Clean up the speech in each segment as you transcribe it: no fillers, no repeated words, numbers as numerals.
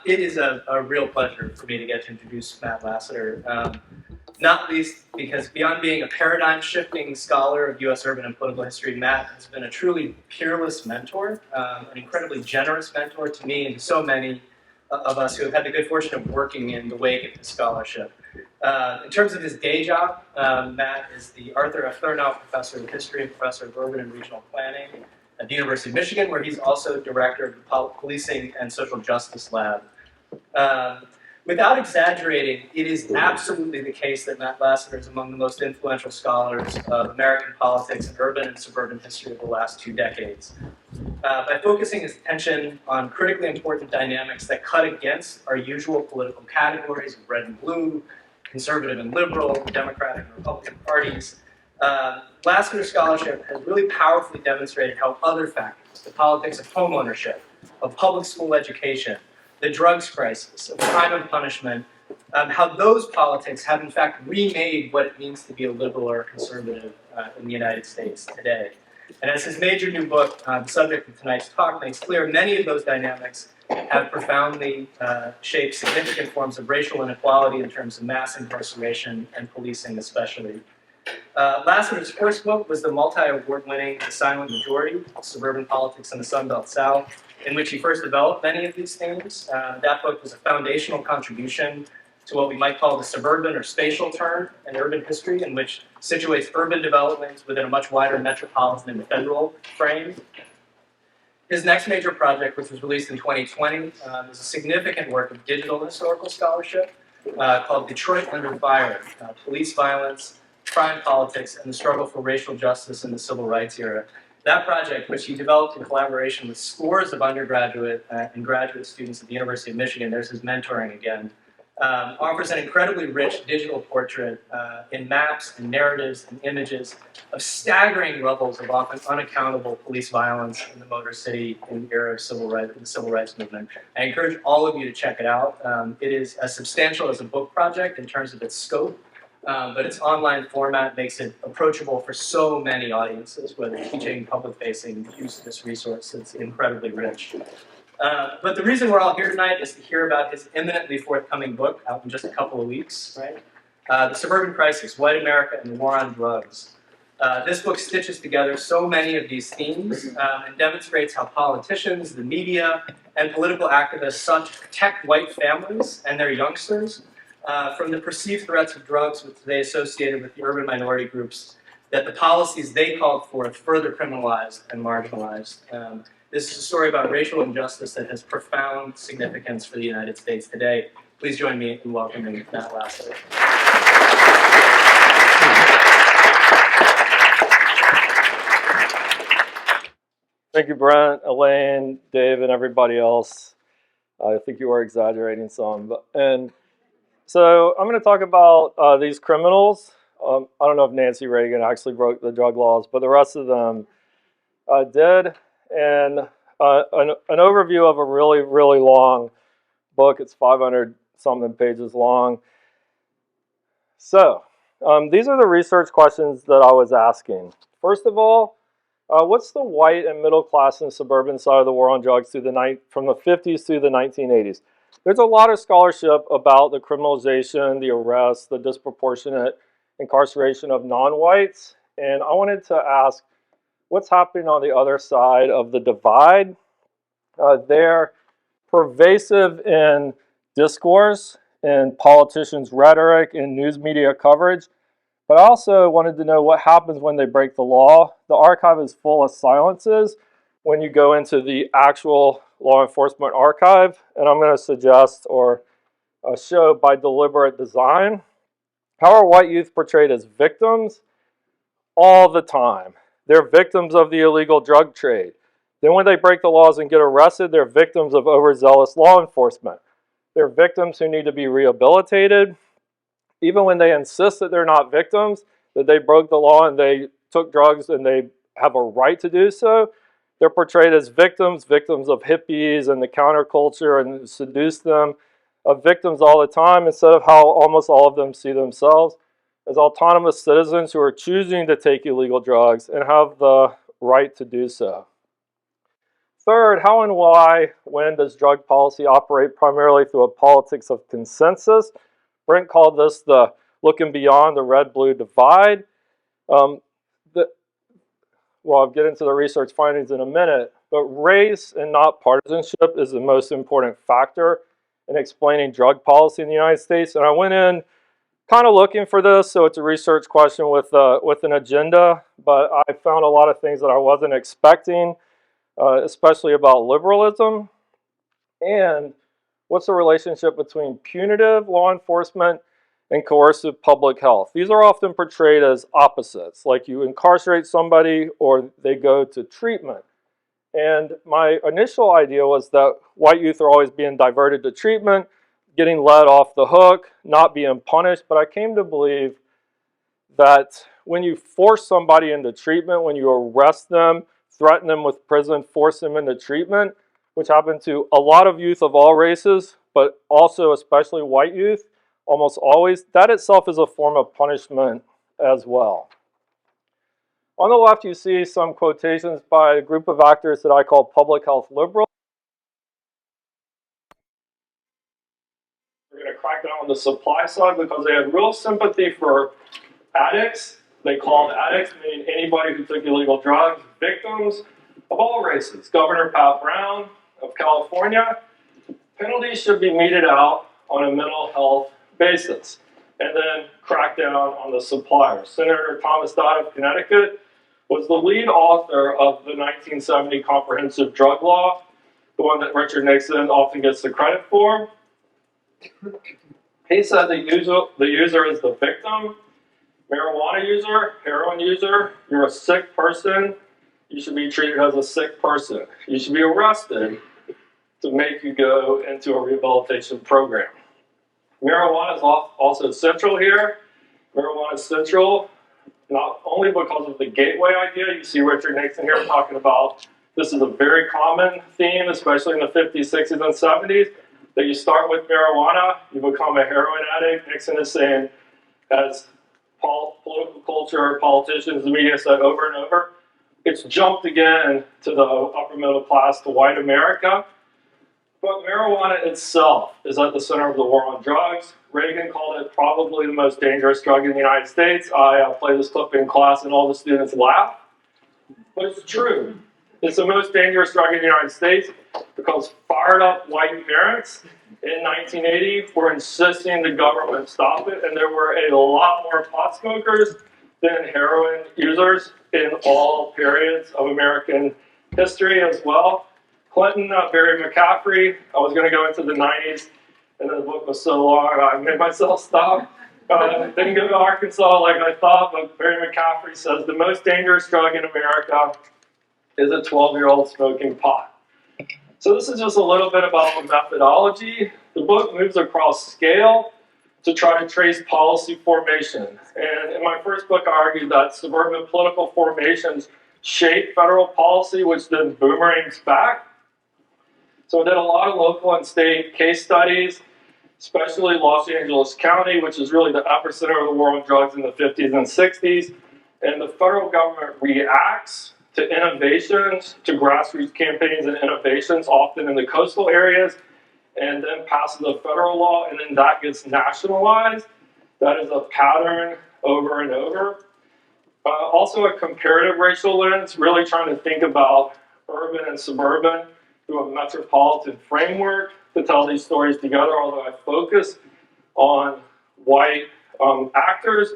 It is a real pleasure for me to get to introduce Matt Lassiter, not least because beyond being a paradigm-shifting scholar of U.S. urban and political history, Matt has been a truly peerless mentor, an incredibly generous mentor to me and to so many of us who have had the good fortune of working in the wake of his scholarship. In terms of his day job, Matt is the Arthur F. Thurnau Professor of History and Professor of Urban and Regional Planning at the University of Michigan, where he's also Director of the Policing and Social Justice Lab. Without exaggerating, it is absolutely the case that Matt Lassiter is among the most influential scholars of American politics and urban and suburban history of the last 2 decades. By focusing his attention on critically important dynamics that cut against our usual political categories of red and blue, conservative and liberal, Democratic and Republican parties, Lassiter's scholarship has really powerfully demonstrated how other factors, the politics of homeownership, of public school education, the drugs crisis, of crime and punishment, how those politics have in fact remade what it means to be a liberal or a conservative in the United States today. And as his major new book, the subject of tonight's talk, makes clear, many of those dynamics have profoundly shaped significant forms of racial inequality in terms of mass incarceration and policing especially. Lassiter's first book was the multi-award-winning The Silent Majority, Suburban Politics in the Sun Belt South, in which he first developed many of these themes. That book was a foundational contribution to what we might call the suburban or spatial turn in urban history, in which situates urban developments within a much wider metropolitan and federal frame. His next major project, which was released in 2020, is a significant work of digital historical scholarship called Detroit Under Fire, Police Violence, Crime Politics, and the Struggle for Racial Justice in the Civil Rights Era. That project, which he developed in collaboration with scores of undergraduate and graduate students at the University of Michigan, there's his mentoring again, offers an incredibly rich digital portrait in maps and narratives and images of staggering levels of often unaccountable police violence in the Motor City in the era of the civil rights movement. I encourage all of you to check it out. It is as substantial as a book project in terms of its scope, but its online format makes it approachable for so many audiences, whether teaching, public-facing, use of this resource. It's incredibly rich. But the reason we're all here tonight is to hear about his imminently forthcoming book, out in just a couple of weeks, right? The Suburban Crisis, White America and the War on Drugs. This book stitches together so many of these themes and demonstrates how politicians, the media, and political activists sought to protect white families and their youngsters from the perceived threats of drugs which they associated with the urban minority groups that the policies they called forth further criminalized and marginalized. This is a story about racial injustice that has profound significance for the United States today. Please join me in welcoming Matt Lassiter. Thank you, Brent, Elaine, Dave, and everybody else. I think you are exaggerating some. And so I'm going to talk about these criminals. I don't know if Nancy Reagan actually broke the drug laws, but the rest of them did. And an overview of a really, really long book. It's 500-something pages long. So these are the research questions that I was asking. First of all, what's the white and middle class and suburban side of the war on drugs from the 50s through the 1980s? There's a lot of scholarship about the criminalization, the arrest, the disproportionate incarceration of non-whites. And I wanted to ask, what's happening on the other side of the divide? They're pervasive in discourse, in politicians' rhetoric, in news media coverage. But I also wanted to know what happens when they break the law. The archive is full of silences when you go into the actual law enforcement archive. And I'm going to suggest or show by deliberate design. How are white youth portrayed as victims? All the time. They're victims of the illegal drug trade. Then when they break the laws and get arrested, they're victims of overzealous law enforcement. They're victims who need to be rehabilitated. Even when they insist that they're not victims, that they broke the law and they took drugs and they have a right to do so, they're portrayed as victims, victims of hippies and the counterculture and seduce them, of victims all the time, instead of how almost all of them see themselves as autonomous citizens who are choosing to take illegal drugs and have the right to do so. Third, how and why, when does drug policy operate primarily through a politics of consensus? Brent called this the looking beyond the red-blue divide. Well, I'll get into the research findings in a minute, but race and not partisanship is the most important factor in explaining drug policy in the United States. And I went in kind of looking for this, so it's a research question with an agenda, but I found a lot of things that I wasn't expecting, especially about liberalism. And what's the relationship between punitive law enforcement and coercive public health? These are often portrayed as opposites, like you incarcerate somebody or they go to treatment. And my initial idea was that white youth are always being diverted to treatment, getting let off the hook, not being punished. But I came to believe that when you force somebody into treatment, when you arrest them, threaten them with prison, force them into treatment, which happened to a lot of youth of all races, but also especially white youth, almost always, that itself is a form of punishment as well. On the left, you see some quotations by a group of actors that I call public health liberals. We're going to crack down on the supply side because they had real sympathy for addicts. They called addicts, meaning anybody who took illegal drugs, victims of all races. Governor Pat Brown of California, penalties should be meted out on a mental health basis, and then crack down on the suppliers. Senator Thomas Dodd of Connecticut was the lead author of the 1970 Comprehensive Drug Law, the one that Richard Nixon often gets the credit for. He said the user is the victim. Marijuana user, heroin user, you're a sick person. You should be treated as a sick person. You should be arrested to make you go into a rehabilitation program. Marijuana is also central here. Marijuana is central not only because of the gateway idea. You see Richard Nixon here talking about this is a very common theme, especially in the 50s, 60s, and 70s, that you start with marijuana, you become a heroin addict. Nixon is saying, as political culture, politicians, the media said over and over, it's jumped again to the upper middle class, to white America. But marijuana itself is at the center of the war on drugs. Reagan called it probably the most dangerous drug in the United States. I play this clip in class and all the students laugh. But it's true. It's the most dangerous drug in the United States because fired up white parents in 1980 were insisting the government stop it, and there were a lot more pot smokers than heroin users in all periods of American history as well. Clinton, Barry McCaffrey, I was going to go into the 90s, and then the book was so long, I made myself stop. Didn't go to Arkansas like I thought, but Barry McCaffrey says the most dangerous drug in America is a 12-year-old smoking pot. So this is just a little bit about the methodology. The book moves across scale to try to trace policy formation. And in my first book, I argued that suburban political formations shape federal policy, which then boomerangs back. So I did a lot of local and state case studies, especially Los Angeles County, which is really the epicenter of the war on drugs in the 50s and 60s. And the federal government reacts to innovations, to grassroots campaigns and innovations, often in the coastal areas, and then passes a federal law, and then that gets nationalized. That is a pattern over and over. Also a comparative racial lens, really trying to think about urban and suburban through a metropolitan framework to tell these stories together, although I focus on white actors.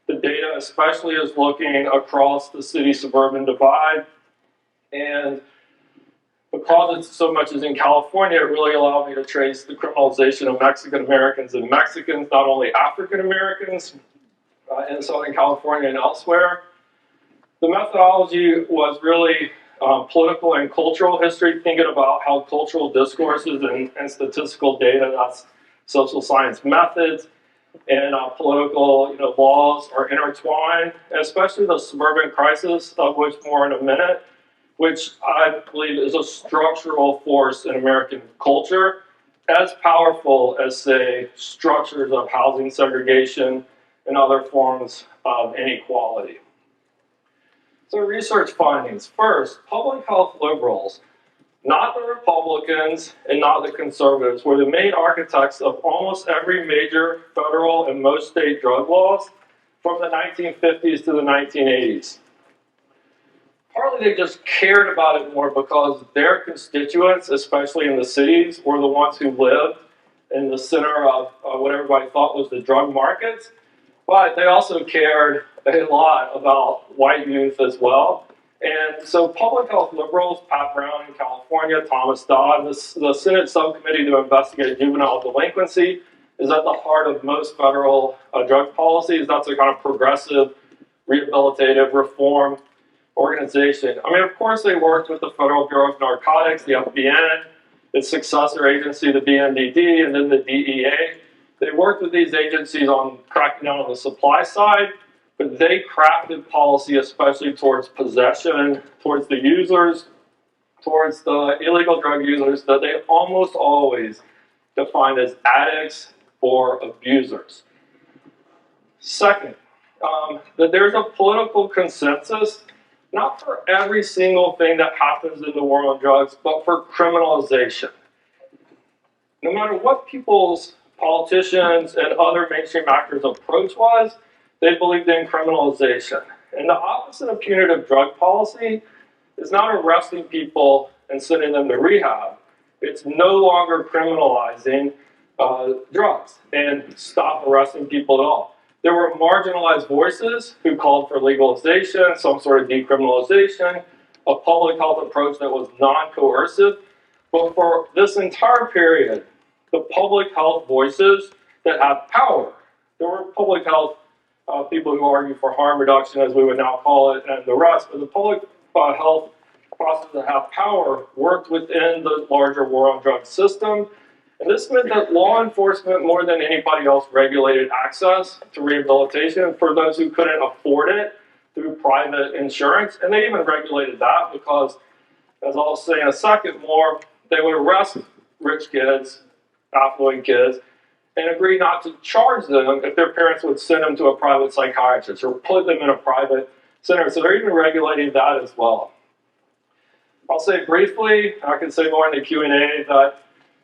The data especially is looking across the city-suburban divide. And because it's so much as in California, it really allowed me to trace the criminalization of Mexican Americans and Mexicans, not only African Americans, in Southern California and elsewhere. The methodology was really political and cultural history, thinking about how cultural discourses and statistical data, that's social science methods, and political laws are intertwined, and especially the suburban crisis, of which more in a minute, which I believe is a structural force in American culture, as powerful as, say, structures of housing segregation and other forms of inequality. So research findings. First, public health liberals Not the Republicans and not the conservatives were the main architects of almost every major federal and most state drug laws from the 1950s to the 1980s. Partly they just cared about it more because their constituents, especially in the cities, were the ones who lived in the center of what everybody thought was the drug markets. But they also cared a lot about white youth as well. And so public health liberals, Pat Brown in California, Thomas Dodd, the Senate subcommittee to investigate juvenile delinquency is at the heart of most federal drug policies. That's a kind of progressive, rehabilitative reform organization. I mean, of course, they worked with the Federal Bureau of Narcotics, the FBN, its successor agency, the BNDD, and then the DEA. They worked with these agencies on cracking down on the supply side, but they crafted policy especially towards possession, towards the users, towards the illegal drug users that they almost always defined as addicts or abusers. Second, that there's a political consensus, not for every single thing that happens in the war on drugs, but for criminalization. No matter what people's politicians and other mainstream actors' approach was, they believed in criminalization. And the opposite of punitive drug policy is not arresting people and sending them to rehab. It's no longer criminalizing drugs and stop arresting people at all. There were marginalized voices who called for legalization, some sort of decriminalization, a public health approach that was non-coercive. But for this entire period, the public health voices that have power, there were public health people who argue for harm reduction, as we would now call it, and the rest, but the public health processes that have power worked within the larger war on drugs system. And this meant that law enforcement, more than anybody else, regulated access to rehabilitation for those who couldn't afford it through private insurance. And they even regulated that because, as I'll say in a second more, they would arrest rich kids, affluent kids, and agree not to charge them if their parents would send them to a private psychiatrist or put them in a private center. So they're even regulating that as well. I'll say briefly, I can say more in the Q&A, that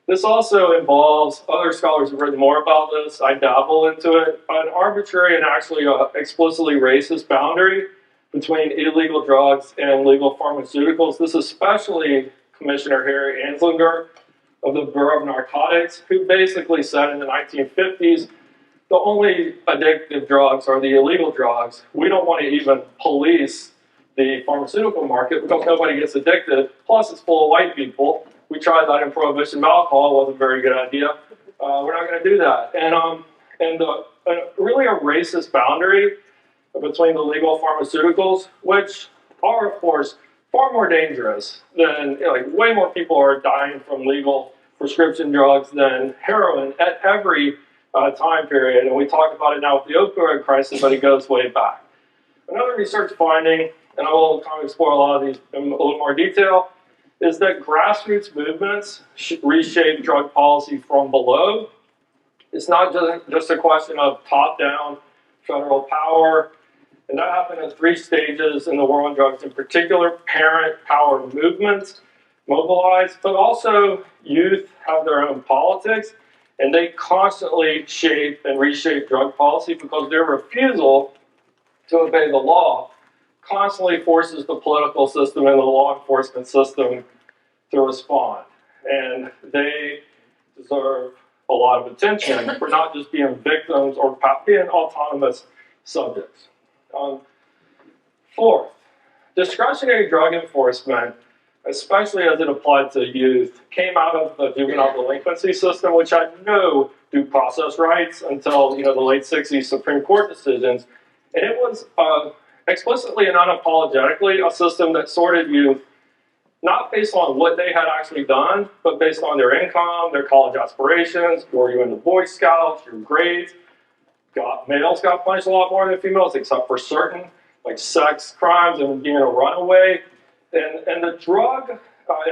this also involves, other scholars have written more about this, I dabble into it, an arbitrary and actually explicitly racist boundary between illegal drugs and legal pharmaceuticals. This especially Commissioner Harry Anslinger of the Bureau of Narcotics, who basically said in the 1950s, the only addictive drugs are the illegal drugs. We don't want to even police the pharmaceutical market because nobody gets addicted. Plus, it's full of white people. We tried that in prohibition of alcohol. It wasn't a very good idea. We're not going to do that. And really a racist boundary between the legal pharmaceuticals, which are, of course, far more dangerous than, like, way more people are dying from legal prescription drugs than heroin at every time period. And we talk about it now with the opioid crisis, but it goes way back. Another research finding, and I will kind of explore a lot of these in a little more detail, is that grassroots movements reshape drug policy from below. It's not just a question of top-down federal power. And that happened in 3 stages in the war on drugs, in particular, parent power movements mobilized, but also youth have their own politics, and they constantly shape and reshape drug policy because their refusal to obey the law constantly forces the political system and the law enforcement system to respond. And they deserve a lot of attention for not just being victims or being autonomous subjects. Fourth, discretionary drug enforcement, especially as it applied to youth, came out of the juvenile delinquency system, which had no due process rights until the late 60s Supreme Court decisions. And it was explicitly and unapologetically a system that sorted youth not based on what they had actually done, but based on their income, their college aspirations, were you in the Boy Scouts, your grades. Males got punished a lot more than females, except for certain, like sex crimes and being a runaway. And the drug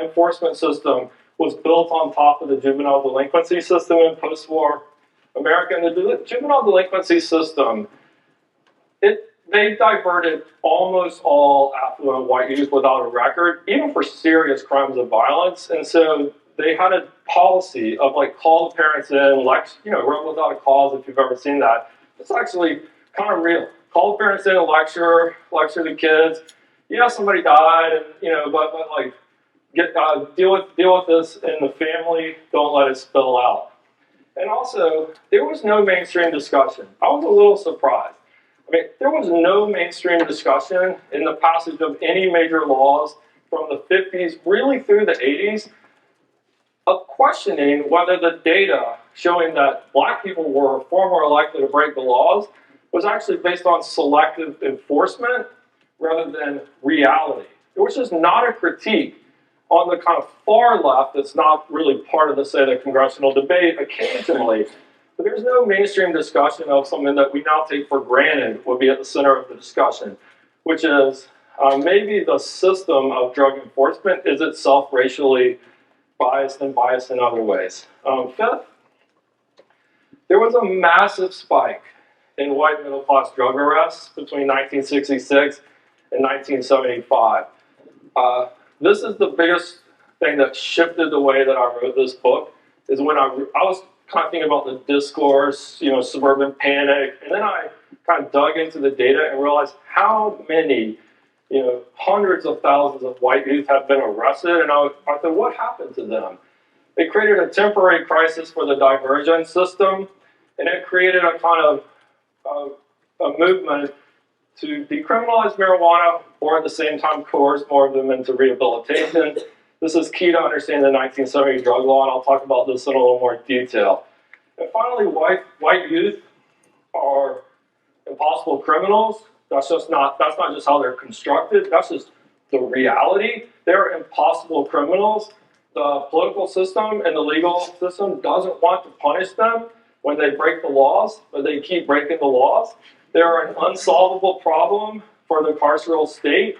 enforcement system was built on top of the juvenile delinquency system in post-war America. And the juvenile delinquency system, it they diverted almost all affluent white youth without a record, even for serious crimes of violence. And so they had a policy of like call the parents in, run without a cause if you've ever seen that. It's actually kind of real. Call the parents in, lecture the kids. Yeah, somebody died, and but like deal with this in the family. Don't let it spill out. And also, there was no mainstream discussion. I was a little surprised. I mean, there was no mainstream discussion in the passage of any major laws from the 50s, really through the 80s, of questioning whether the data showing that black people were far more likely to break the laws was actually based on selective enforcement rather than reality. It was just not a critique on the kind of far left that's not really part of the congressional debate occasionally. But there's no mainstream discussion of something that we now take for granted would be at the center of the discussion, which is maybe the system of drug enforcement is itself racially biased and biased in other ways. Fifth, there was a massive spike in white middle-class drug arrests between 1966 and 1975. This is the biggest thing that shifted the way that I wrote this book, is when I was kind of thinking about the discourse, suburban panic, and then I kind of dug into the data and realized how many, hundreds of thousands of white youth have been arrested, and I thought, what happened to them? It created a temporary crisis for the diversion system, and it created a kind of a movement to decriminalize marijuana or at the same time coerce more of them into rehabilitation. This is key to understanding the 1970 drug law, and I'll talk about this in a little more detail. And finally, white youth are impossible criminals. That's not just how they're constructed, that's just the reality. They're impossible criminals. The political system and the legal system doesn't want to punish them when they break the laws, but they keep breaking the laws. They're an unsolvable problem for the carceral state.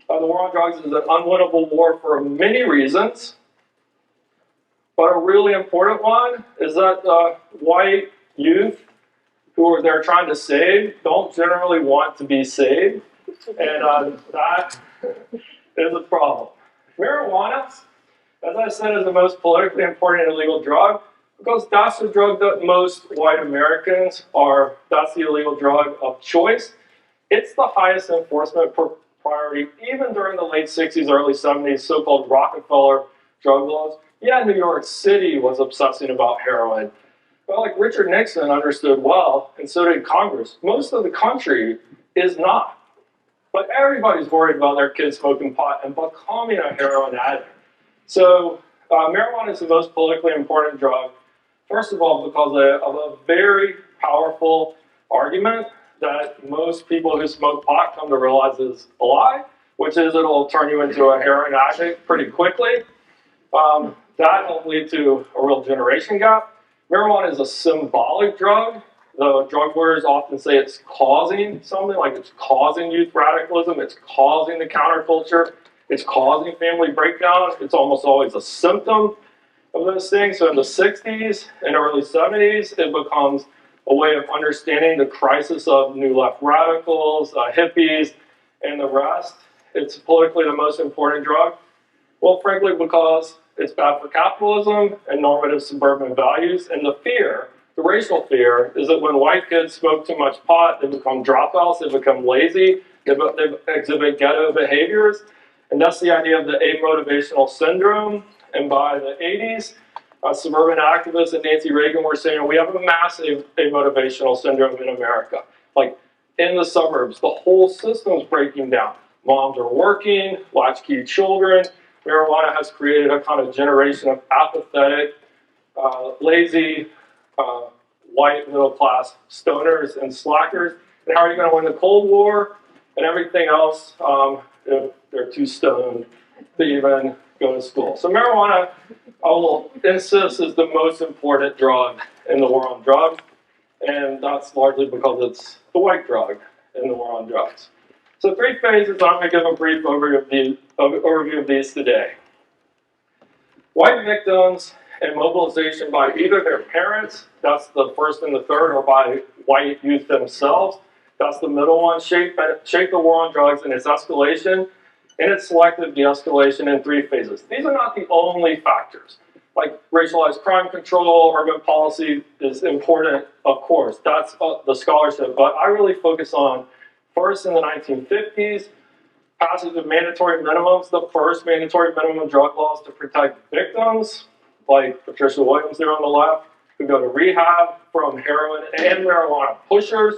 The war on drugs is an unwinnable war for many reasons, but a really important one is that white youth who they're trying to save don't generally want to be saved, and that is a problem. Marijuana, as I said, is the most politically important illegal drug because that's the drug that most white Americans that's the illegal drug of choice. It's the highest enforcement priority, even during the late 60s, early 70s, so-called Rockefeller drug laws. Yeah, New York City was obsessing about heroin. But like Richard Nixon understood well, and so did Congress, most of the country is not. But everybody's worried about their kids smoking pot and becoming a heroin addict. So marijuana is the most politically important drug, first of all, because of a very powerful argument that most people who smoke pot come to realize is a lie, which is it'll turn you into a heroin addict pretty quickly. That will lead to a real generation gap. Marijuana is a symbolic drug. The drug warriors often say it's causing something, like it's causing youth radicalism, it's causing the counterculture, it's causing family breakdown. It's almost always a symptom of those things. So in the 60s and early 70s, it becomes a way of understanding the crisis of new left radicals, hippies, and the rest. It's politically the most important drug. Well, frankly, because it's bad for capitalism and normative suburban values, and the fear, the racial fear, is that when white kids smoke too much pot, they become dropouts, they become lazy, they exhibit ghetto behaviors, and that's the idea of the amotivational syndrome. And by the 80s, suburban activists and Nancy Reagan were saying we have a massive amotivational syndrome in America. Like in the suburbs, the whole system's breaking down. Moms are working, latchkey children. Marijuana has created a kind of generation of apathetic, lazy, white middle-class stoners and slackers. And how are you going to win the Cold War and everything else if they're too stoned to even go to school? So marijuana, I will insist, is the most important drug in the war on drugs. And that's largely because it's the white drug in the war on drugs. So 3 phases, I'm going to give a brief overview of these today. White victims and mobilization by either their parents, that's the first and the third, or by white youth themselves. That's the middle one, shape the war on drugs and its escalation and its selective de-escalation in 3 phases. These are not the only factors. Like racialized crime control, urban policy is important, of course. That's the scholarship. But I really focus on, first in the 1950s, passage of mandatory minimums, the first mandatory minimum drug laws to protect victims, like Patricia Williams there on the left, who go to rehab from heroin and marijuana pushers,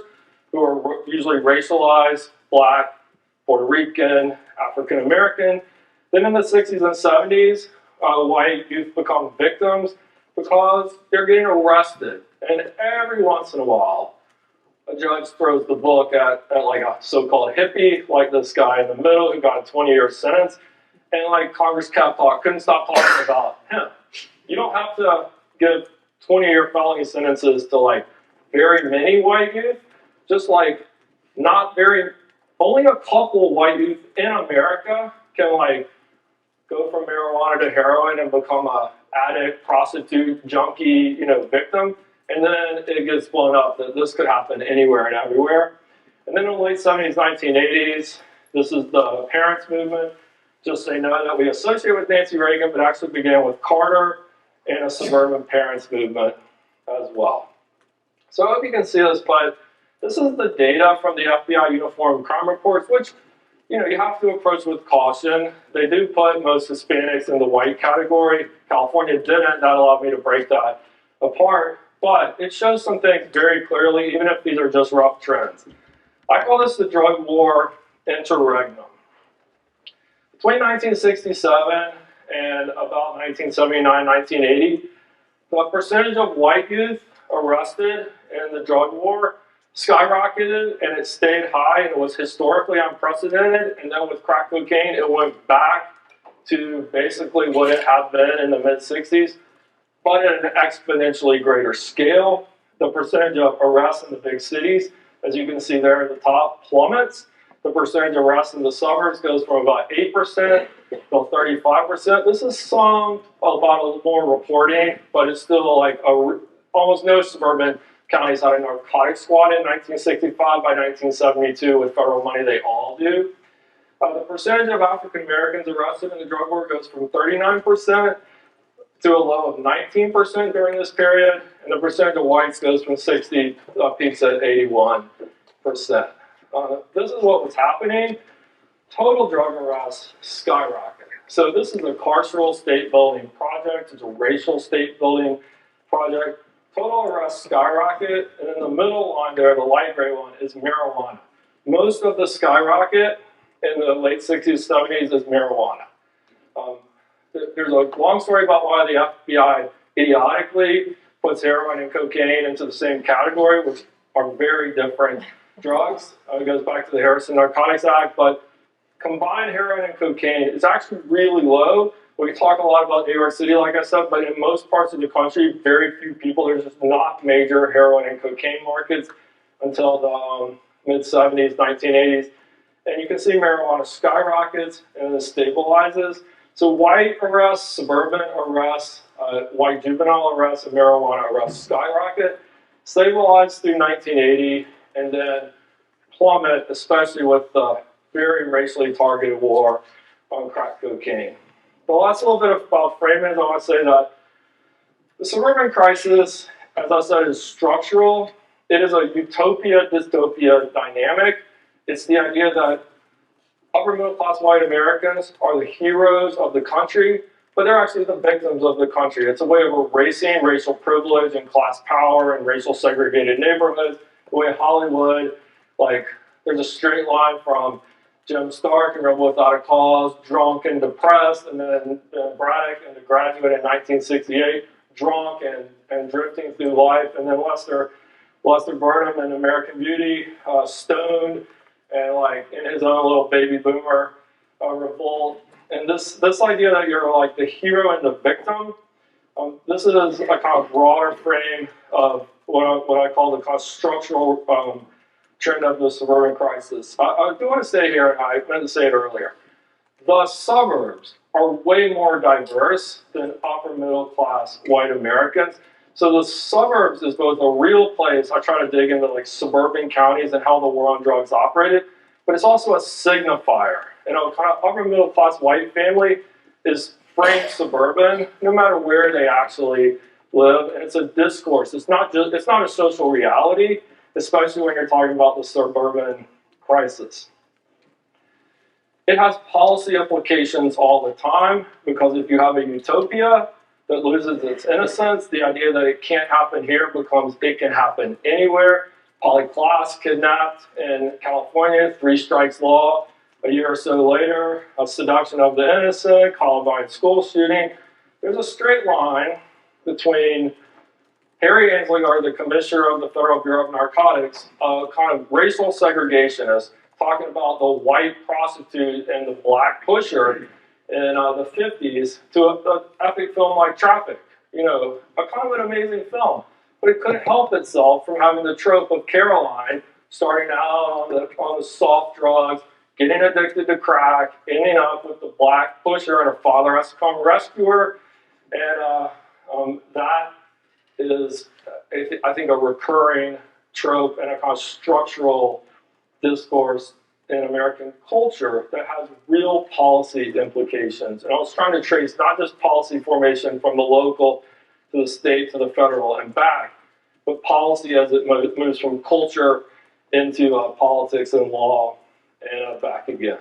who are usually racialized, Black, Puerto Rican, African American. Then in the 60s and 70s, white youth become victims because they're getting arrested. And every once in a while, a judge throws the book at like a so-called hippie, like this guy in the middle who got a 20-year sentence. And like Congress couldn't stop talking about him. You don't have to give 20-year felony sentences to like very many white youth, just like only a couple white youth in America can like go from marijuana to heroin and become a addict, prostitute, junkie, victim. And then it gets blown up that this could happen anywhere and everywhere. And then in the late 70s, 1980s, this is the parents movement. Just so you know that we associate with Nancy Reagan, but actually began with Carter and a suburban parents movement as well. So I hope you can see this, but this is the data from the FBI Uniform Crime Reports, which you have to approach with caution. They do put most Hispanics in the white category. California didn't. That allowed me to break that apart. But it shows some things very clearly, even if these are just rough trends. I call this the drug war interregnum. Between 1967 and about 1979, 1980, the percentage of white youth arrested in the drug war skyrocketed, and it stayed high, and it was historically unprecedented. And then with crack cocaine, it went back to basically what it had been in the mid-60s, but at an exponentially greater scale. The percentage of arrests in the big cities, as you can see there at the top, plummets. The percentage of arrests in the suburbs goes from about 8% to 35%. This is about a little more reporting, but it's still like almost no suburban counties had a narcotics squad in 1965. By 1972, with federal money, they all do. The percentage of African Americans arrested in the drug war goes from 39% to a low of 19% during this period, and the percentage of whites goes from 60, peaks at 81%. This is what was happening. Total drug arrests skyrocketed. So this is a carceral state building project. It's a racial state building project. Total arrests skyrocket, and in the middle line there, the light gray one, is marijuana. Most of the skyrocket in the late 60s, 70s is marijuana. There's a long story about why the FBI idiotically puts heroin and cocaine into the same category, which are very different drugs. It goes back to the Harrison Narcotics Act, but combined heroin and cocaine is actually really low. We talk a lot about New York City, like I said, but in most parts of the country, very few people, there's just not major heroin and cocaine markets until the mid-70s, 1980s. And you can see marijuana skyrockets and then stabilizes. So white arrests, suburban arrests, white juvenile arrests, and marijuana arrests skyrocket, stabilized through 1980, and then plummet, especially with the very racially targeted war on crack cocaine. The last little bit about framing is I want to say that the suburban crisis, as I said, is structural. It is a utopia-dystopia dynamic. It's the idea that upper middle class white Americans are the heroes of the country, but they're actually the victims of the country. It's a way of erasing racial privilege and class power and racial segregated neighborhoods. The way Hollywood, there's a straight line from Jim Stark in Rebel Without a Cause, drunk and depressed, and then Braddock in The Graduate in 1968, drunk and drifting through life, and then Lester Burnham in American Beauty, stoned, and in his own little baby boomer revolt. And this idea that you're the hero and the victim, this is a kind of broader frame of what I call the kind of structural trend of the suburban crisis. I do want to say here, and I meant to say it earlier, the suburbs are way more diverse than upper middle class white Americans. So the suburbs is both a real place. I try to dig into like suburban counties and how the war on drugs operated, but it's also a signifier. You know, kind of upper middle class white family is framed suburban, no matter where they actually live, and it's a discourse. It's not a social reality, especially when you're talking about the suburban crisis. It has policy implications all the time, because if you have a utopia that loses its innocence, the idea that it can't happen here becomes it can happen anywhere. Polly Klaas kidnapped in California, 3 strikes law. A year or so later, a seduction of the innocent, Columbine school shooting. There's a straight line between Harry Anslinger, the commissioner of the Federal Bureau of Narcotics, a kind of racial segregationist, talking about the white prostitute and the black pusher in the 50s, to an epic film like Traffic. You know, a kind of an amazing film. But it couldn't help itself from having the trope of Caroline starting out on the soft drugs, getting addicted to crack, ending up with the black pusher, and her father has to come rescue her. And that is, I think, a recurring trope and a kind of structural discourse in American culture that has real policy implications. And I was trying to trace not just policy formation from the local to the state to the federal and back, but policy as it moves from culture into politics and law and back again.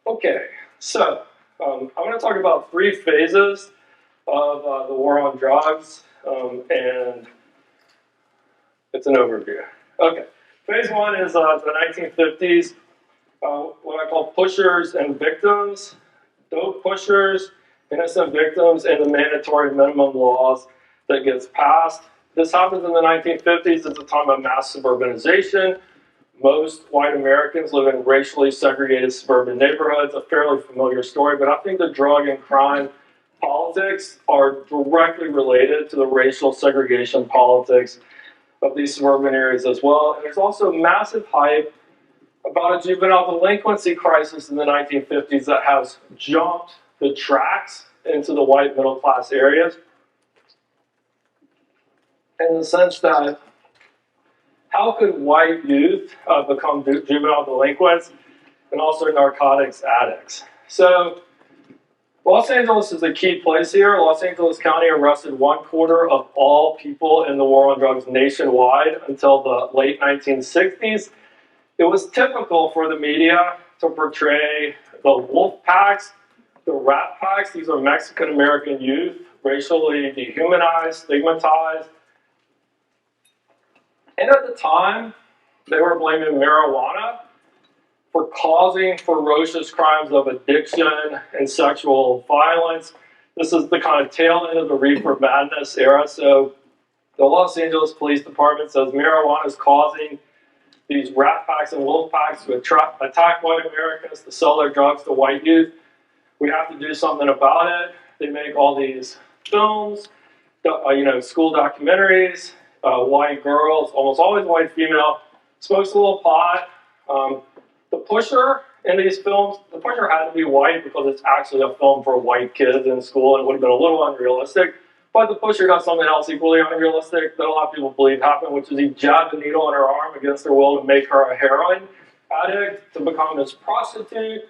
Okay, so I'm going to talk about 3 phases of the war on drugs, and it's an overview. Okay, phase 1 is the 1950s, what I call pushers and victims, dope pushers, innocent victims, and the mandatory minimum laws that gets passed. This happens in the 1950s. It's a time of mass suburbanization. Most white Americans live in racially segregated suburban neighborhoods, a fairly familiar story, but I think the drug and crime politics are directly related to the racial segregation politics of these suburban areas as well. And there's also massive hype about a juvenile delinquency crisis in the 1950s that has jumped the tracks into the white middle class areas, in the sense that how could white youth become juvenile delinquents and also narcotics addicts? So Los Angeles is a key place here. Los Angeles County arrested 1/4 of all people in the war on drugs nationwide until the late 1960s. It was typical for the media to portray the wolf packs, the rat packs. These are Mexican-American youth, racially dehumanized, stigmatized. And at the time, they were blaming marijuana for causing ferocious crimes of addiction and sexual violence. This is the kind of tail end of the reefer madness era. So the Los Angeles Police Department says marijuana is causing these rat packs and wolf packs to attack white Americans, to sell their drugs to white youth. We have to do something about it. They make all these films, school documentaries, white girls, almost always white female, smokes a little pot. The pusher in these films, the pusher had to be white because it's actually a film for white kids in school, and it would have been a little unrealistic. But the pusher does something else equally unrealistic that a lot of people believe happened, which is he jabbed a needle in her arm against her will to make her a heroin addict, to become this prostitute.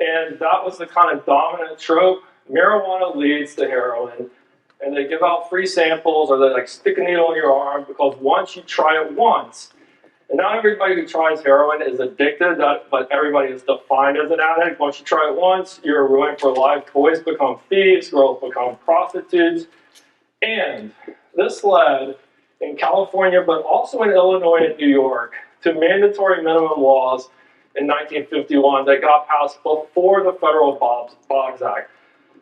And that was the kind of dominant trope. Marijuana leads to heroin. And they give out free samples, or they stick a needle in your arm, because once you try it once, and not everybody who tries heroin is addicted, but everybody is defined as an addict. Once you try it once, you're ruined for life. Boys become thieves, girls become prostitutes. And this led, in California, but also in Illinois and New York, to mandatory minimum laws in 1951 that got passed before the Federal Boggs Act.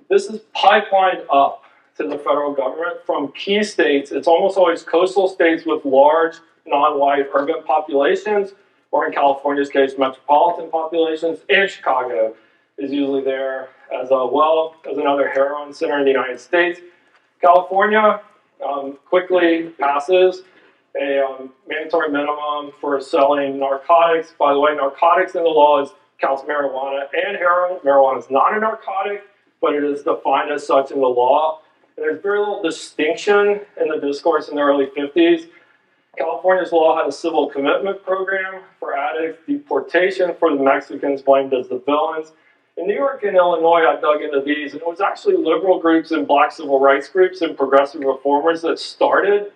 This is pipelined up to the federal government from key states. It's almost always coastal states with large non-white urban populations, or in California's case, metropolitan populations, and Chicago is usually there as well as another heroin center in the United States. California quickly passes a mandatory minimum for selling narcotics. By the way, narcotics in the law counts marijuana and heroin. Marijuana is not a narcotic, but it is defined as such in the law. And there's very little distinction in the discourse in the early 50s. California's law had a civil commitment program for addicts, deportation for the Mexicans blamed as the villains. In New York and Illinois, I dug into these, and it was actually liberal groups and black civil rights groups and progressive reformers that started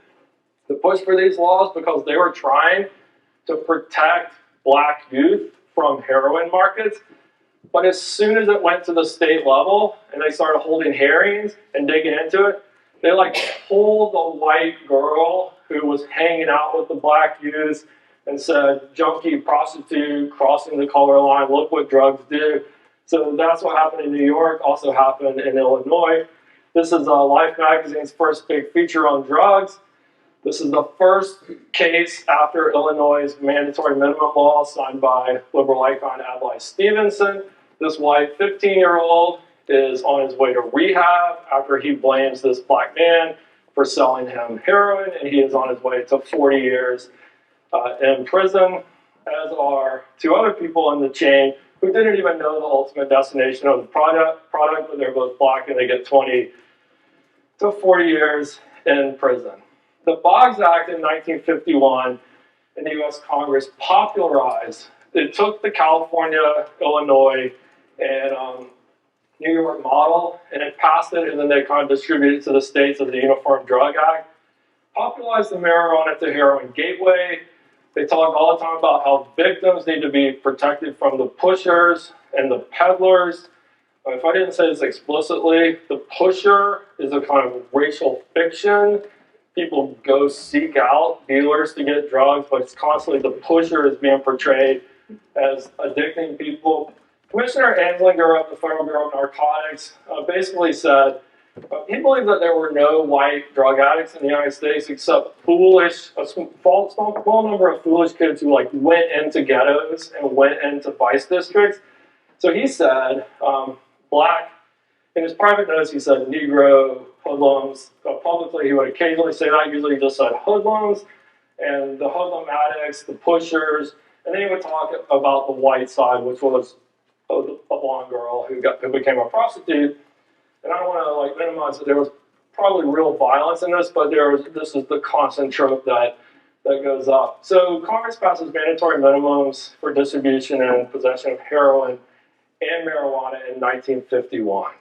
the push for these laws because they were trying to protect black youth from heroin markets. But as soon as it went to the state level and they started holding hearings and digging into it, they like pulled the white girl who was hanging out with the black youths and said, junkie, prostitute, crossing the color line, look what drugs do. So that's what happened in New York, also happened in Illinois. This is Life magazine's first big feature on drugs. This is the first case after Illinois' mandatory minimum law signed by liberal icon Adlai Stevenson. This white 15-year-old is on his way to rehab after he blames this black man for selling him heroin, and he is on his way to 40 years in prison, as are two other people in the chain who didn't even know the ultimate destination of the product, but they're both black and they get 20 to 40 years in prison. The Boggs Act in 1951 in the US Congress popularized, it took the California, Illinois, and New York model, and it passed it, and then they kind of distributed it to the states of the Uniform Drug Act. Popularized the marijuana to heroin gateway. They talk all the time about how victims need to be protected from the pushers and the peddlers. If I didn't say this explicitly, the pusher is a kind of racial fiction. People go seek out dealers to get drugs, but it's constantly the pusher is being portrayed as addicting people. Commissioner Anslinger of the Federal Bureau of Narcotics basically said, he believed that there were no white drug addicts in the United States except a small number of foolish kids who like went into ghettos and went into vice districts. So he said, black, in his private notes he said Negro, hoodlums. Publicly he would occasionally say that, usually he just said hoodlums, and the hoodlum addicts, the pushers, and then he would talk about the white side, which was a blonde girl who became a prostitute. And I don't want to like minimize it. There was probably real violence in this, but this is the constant trope that goes up. So Congress passes mandatory minimums for distribution and possession of heroin and marijuana in 1951.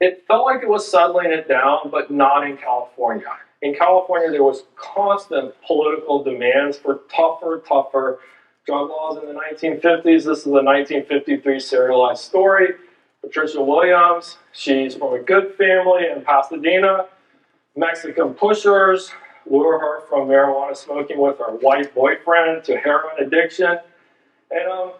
It felt like it was settling it down, but not in California. In California, there was constant political demands for tougher drug laws in the 1950s. This is a 1953 serialized story. Patricia Williams, she's from a good family in Pasadena. Mexican pushers lure her from marijuana smoking with her white boyfriend to heroin addiction. And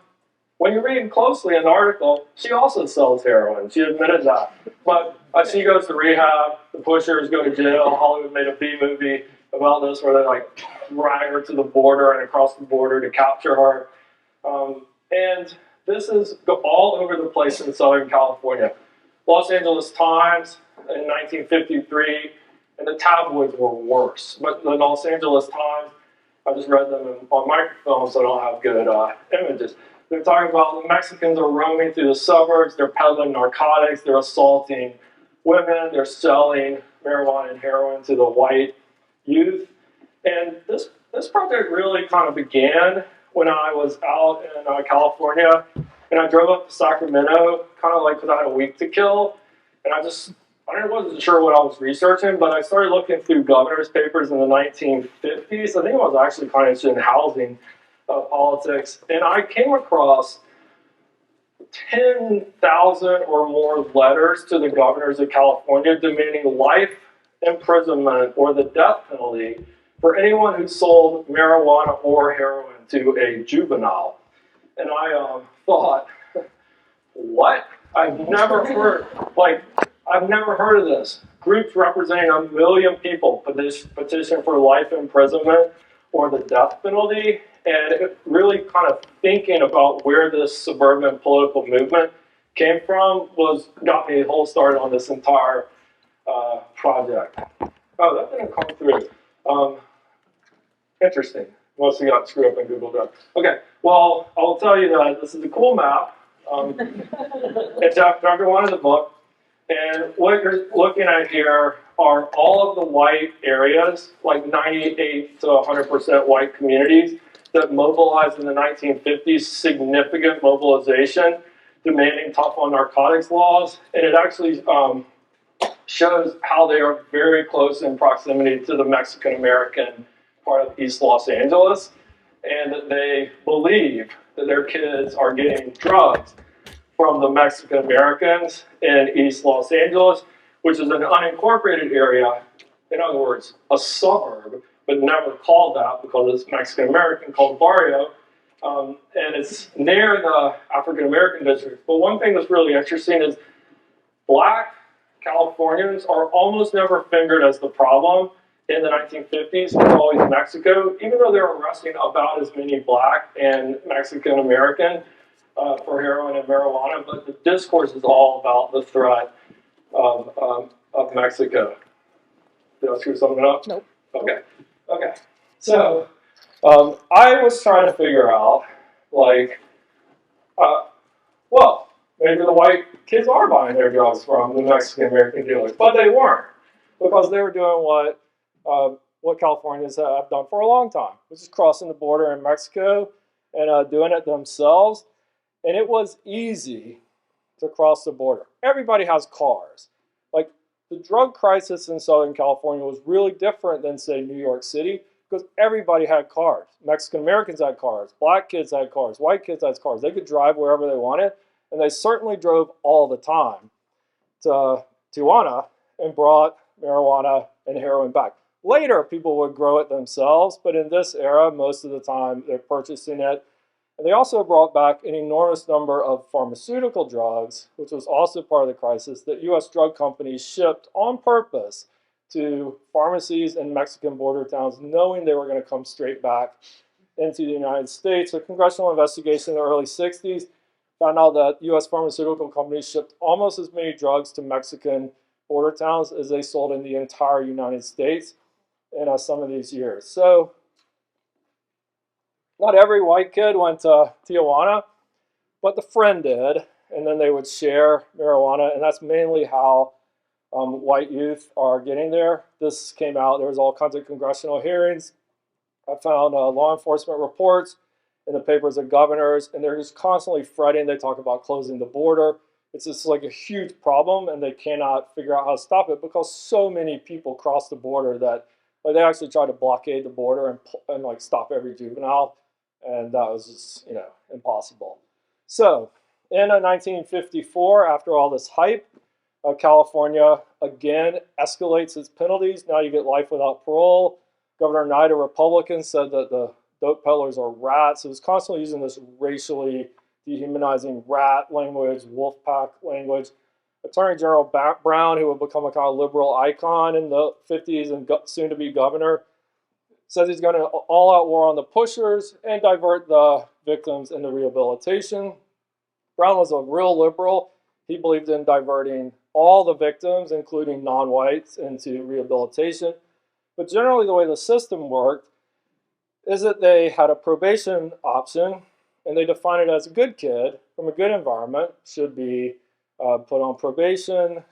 when you read closely in the article, she also sells heroin. She admitted that. But she goes to rehab, the pushers go to jail. Hollywood made a B-movie about this where they like drag her to the border and across the border to capture her. And this is all over the place in Southern California. Los Angeles Times in 1953, and the tabloids were worse. But the Los Angeles Times, I just read them on microfilm, so I don't have good images. They're talking about the Mexicans are roaming through the suburbs, they're peddling narcotics, they're assaulting women, they're selling marijuana and heroin to the white youth. And this project really kind of began when I was out in California, and I drove up to Sacramento, kind of like because I had a week to kill, and I wasn't sure what I was researching, but I started looking through governor's papers in the 1950s. I think I was actually kind of interested in housing politics, and I came across 10,000 or more letters to the governors of California demanding life imprisonment or the death penalty for anyone who sold marijuana or heroin to a juvenile. And I thought, what? I've never heard of this. Groups representing 1 million people petition for life imprisonment or the death penalty. And it really kind of thinking about where this suburban political movement came from got me whole started on this entire project. Oh, that didn't come through. Interesting. Must have got screwed up in Google Drive. Okay, well, I'll tell you that this is a cool map. It's chapter 1 of the book. And what you're looking at here are all of the white areas, like 98 to 100% white communities that mobilized in the 1950s, significant mobilization, demanding tough on narcotics laws. And it actually shows how they are very close in proximity to the Mexican-American part of East Los Angeles, and that they believe that their kids are getting drugs from the Mexican Americans in East Los Angeles, which is an unincorporated area, in other words, a suburb, but never called that because it's Mexican American, called Barrio, and it's near the African American district. But one thing that's really interesting is Black Californians are almost never fingered as the problem. In the 1950s, it's always Mexico, even though they're arresting about as many Black and Mexican American for heroin and marijuana, but the discourse is all about the threat of Mexico. Did I screw something up? Nope. Okay. Okay. So I was trying to figure out, like, well, maybe the white kids are buying their drugs from the Mexican American dealers, but they weren't, because they were doing what Californians have done for a long time, which is crossing the border in Mexico and doing it themselves. And it was easy to cross the border. Everybody has cars. Like, the drug crisis in Southern California was really different than, say, New York City, because everybody had cars. Mexican Americans had cars. Black kids had cars. White kids had cars. They could drive wherever they wanted, and they certainly drove all the time to Tijuana and brought marijuana and heroin back. Later, people would grow it themselves, but in this era, most of the time, they're purchasing it. And they also brought back an enormous number of pharmaceutical drugs, which was also part of the crisis, that U.S. drug companies shipped on purpose to pharmacies in Mexican border towns, knowing they were going to come straight back into the United States. A congressional investigation in the early 60s found out that U.S. pharmaceutical companies shipped almost as many drugs to Mexican border towns as they sold in the entire United States in some of these years. So not every white kid went to Tijuana, but the friend did, and then they would share marijuana, and that's mainly how white youth are getting there. This came out, there was all kinds of congressional hearings. I found law enforcement reports in the papers of governors, and they're just constantly fretting. They talk about closing the border. It's just like a huge problem, and they cannot figure out how to stop it because so many people cross the border that they actually try to blockade the border and like stop every juvenile. And that was just, impossible. So in 1954, after all this hype, California again escalates its penalties. Now you get life without parole. Governor Knight, a Republican, said that the dope peddlers are rats. It was constantly using this racially dehumanizing rat language, wolf pack language. Attorney General Brown, who would become a kind of liberal icon in the 50s and soon to be governor, says he's going to all-out war on the pushers and divert the victims into rehabilitation. Brown was a real liberal. He believed in diverting all the victims, including non-whites, into rehabilitation. But generally the way the system worked is that they had a probation option, and they define it as a good kid from a good environment, should be put on probation,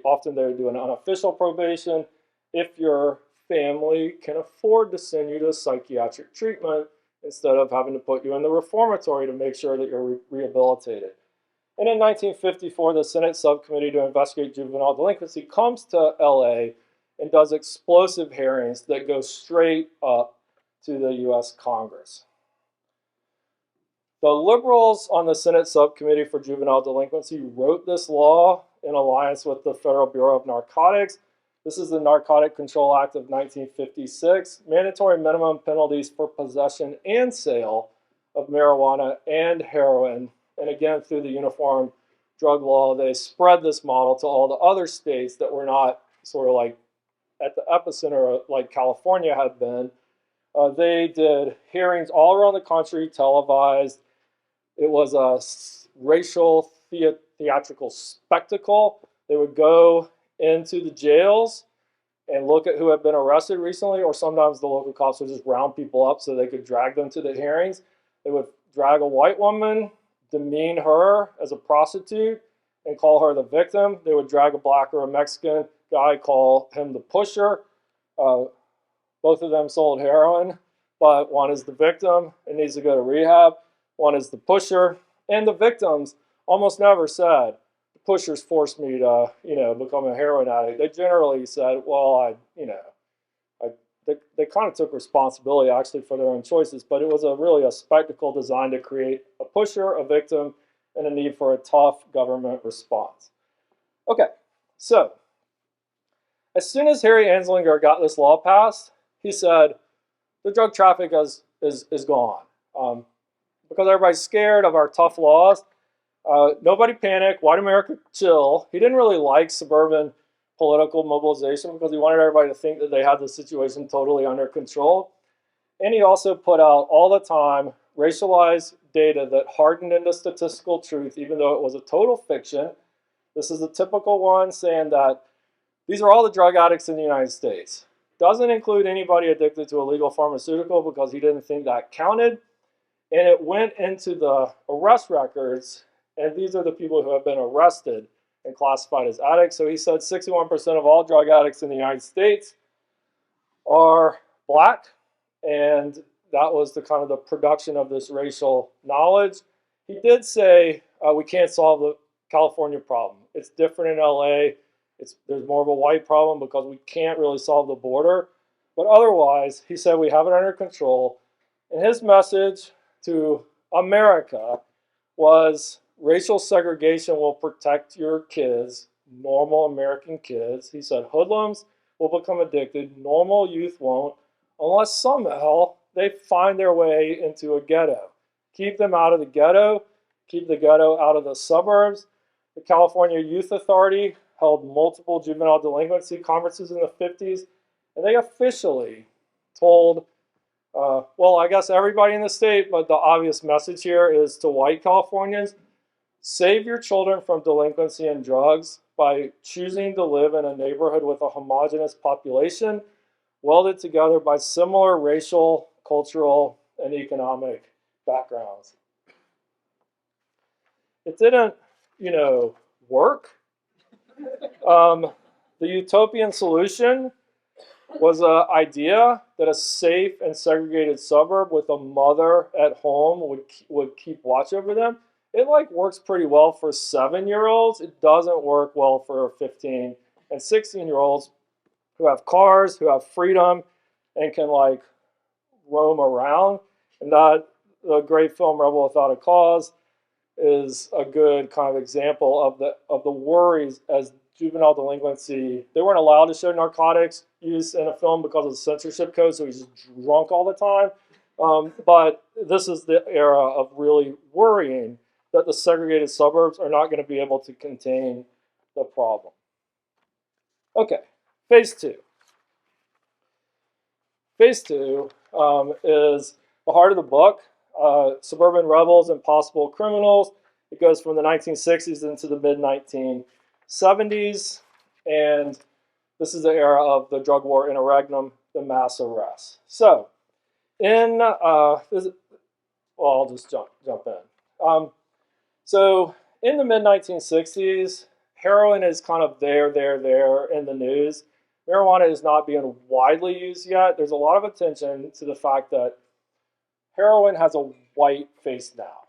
often they would do an unofficial probation. If your family can afford to send you to psychiatric treatment instead of having to put you in the reformatory to make sure that you're rehabilitated. And in 1954, the Senate Subcommittee to Investigate Juvenile Delinquency comes to LA and does explosive hearings that go straight up to the US Congress. The liberals on the Senate Subcommittee for Juvenile Delinquency wrote this law in alliance with the Federal Bureau of Narcotics. This is the Narcotic Control Act of 1956, mandatory minimum penalties for possession and sale of marijuana and heroin. And again, through the Uniform Drug Law, they spread this model to all the other states that were not sort of like at the epicenter like California had been. They did hearings all around the country, televised. It was a racial theatrical spectacle. They would go into the jails and look at who had been arrested recently, or sometimes the local cops would just round people up so they could drag them to the hearings. They would drag a white woman, demean her as a prostitute, and call her the victim. They would drag a black or a Mexican guy, call him the pusher. Both of them sold heroin, but one is the victim and needs to go to rehab. One is the pusher, and the victims almost never said, the pushers forced me to, become a heroin addict. They generally said, well, they kind of took responsibility actually for their own choices, but it was really a spectacle designed to create a pusher, a victim, and a need for a tough government response. Okay, so as soon as Harry Anslinger got this law passed, he said the drug traffic is gone. Because everybody's scared of our tough laws, nobody panic, white America chill. He didn't really like suburban political mobilization because he wanted everybody to think that they had the situation totally under control. And he also put out all the time racialized data that hardened into statistical truth, even though it was a total fiction. This is a typical one saying that these are all the drug addicts in the United States. Doesn't include anybody addicted to a legal pharmaceutical because he didn't think that counted. And it went into the arrest records, and these are the people who have been arrested and classified as addicts. So he said 61% of all drug addicts in the United States are black, and that was the kind of the production of this racial knowledge. He did say we can't solve the California problem. It's different in LA. There's more of a white problem because we can't really solve the border. But otherwise, he said we have it under control. And his message to America was racial segregation will protect your kids, normal American kids. He said hoodlums will become addicted, normal youth won't, unless somehow they find their way into a ghetto. Keep them out of the ghetto, keep the ghetto out of the suburbs. The California Youth Authority held multiple juvenile delinquency conferences in the 50s, and they officially told, well, I guess everybody in the state, but the obvious message here is to white Californians, save your children from delinquency and drugs by choosing to live in a neighborhood with a homogeneous population, welded together by similar racial, cultural, and economic backgrounds. It didn't, work. The utopian solution was an idea that a safe and segregated suburb with a mother at home would keep watch over them. It works pretty well for 7-year-olds. It doesn't work well for 15 and 16-year-olds who have cars, who have freedom, and can roam around. And that the great film Rebel Without a Cause is a good kind of example of the worries as juvenile delinquency. They weren't allowed to show narcotics use in a film because of the censorship code, so he's just drunk all the time. But this is the era of really worrying that the segregated suburbs are not going to be able to contain the problem. Okay, phase two. Phase two is the heart of the book, suburban rebels and possible criminals. It goes from the 1960s into the mid-1970s, and this is the era of the drug war interregnum, the mass arrests. So, I'll just jump in. So in the mid-1960s, heroin is kind of there in the news. Marijuana is not being widely used yet. There's a lot of attention to the fact that heroin has a white face now.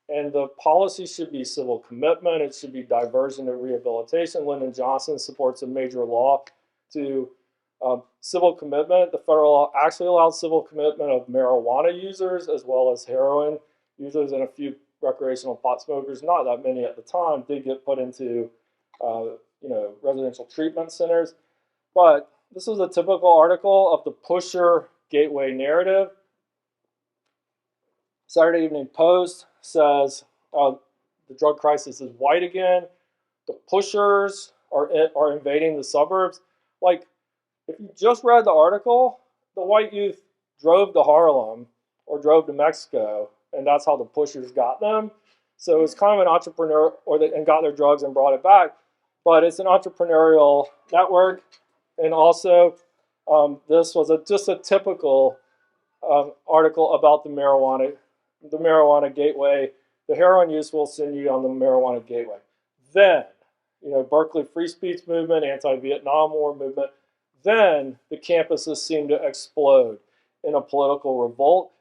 And the policy should be civil commitment. It should be diversion to rehabilitation. Lyndon Johnson supports a major law to civil commitment. The federal law actually allows civil commitment of marijuana users as well as heroin users, and a few recreational pot smokers, not that many at the time, did get put into residential treatment centers. But this was a typical article of the pusher gateway narrative. Saturday Evening Post says the drug crisis is white again. The pushers are invading the suburbs. If you just read the article, the white youth drove to Harlem or drove to Mexico, and that's how the pushers got them. So it's kind of an entrepreneur, and got their drugs and brought it back. But it's an entrepreneurial network, and also this was just a typical article about the marijuana gateway. The heroin use will send you on the marijuana gateway. Then, Berkeley free speech movement, anti-Vietnam War movement, then the campuses seem to explode in a political revolt.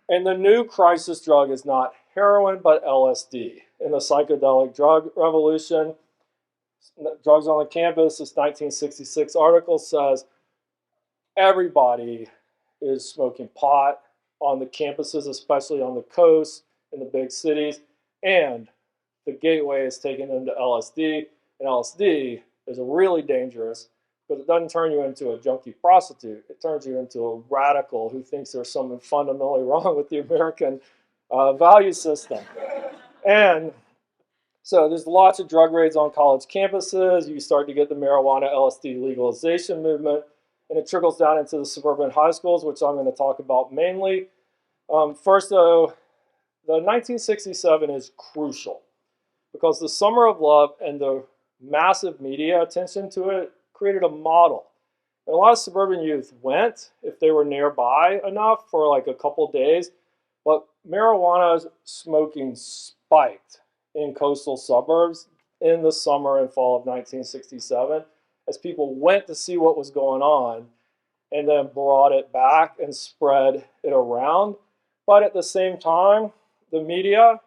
And the new crisis drug is not heroin, but LSD. In the psychedelic drug revolution, drugs on the campus, this 1966 article says everybody is smoking pot on the campuses, especially on the coast, in the big cities, and the gateway is taking them to LSD, and LSD is really dangerous because it doesn't turn you into a junkie prostitute. It turns you into a radical who thinks there's something fundamentally wrong with the American value system. And so there's lots of drug raids on college campuses. You start to get the marijuana LSD legalization movement, and it trickles down into the suburban high schools, which I'm going to talk about mainly. First, though, the 1967 is crucial because the Summer of Love and the massive media attention to it created a model. And a lot of suburban youth went if they were nearby enough for like a couple days, but marijuana smoking spiked in coastal suburbs in the summer and fall of 1967 as people went to see what was going on and then brought it back and spread it around. But at the same time, the media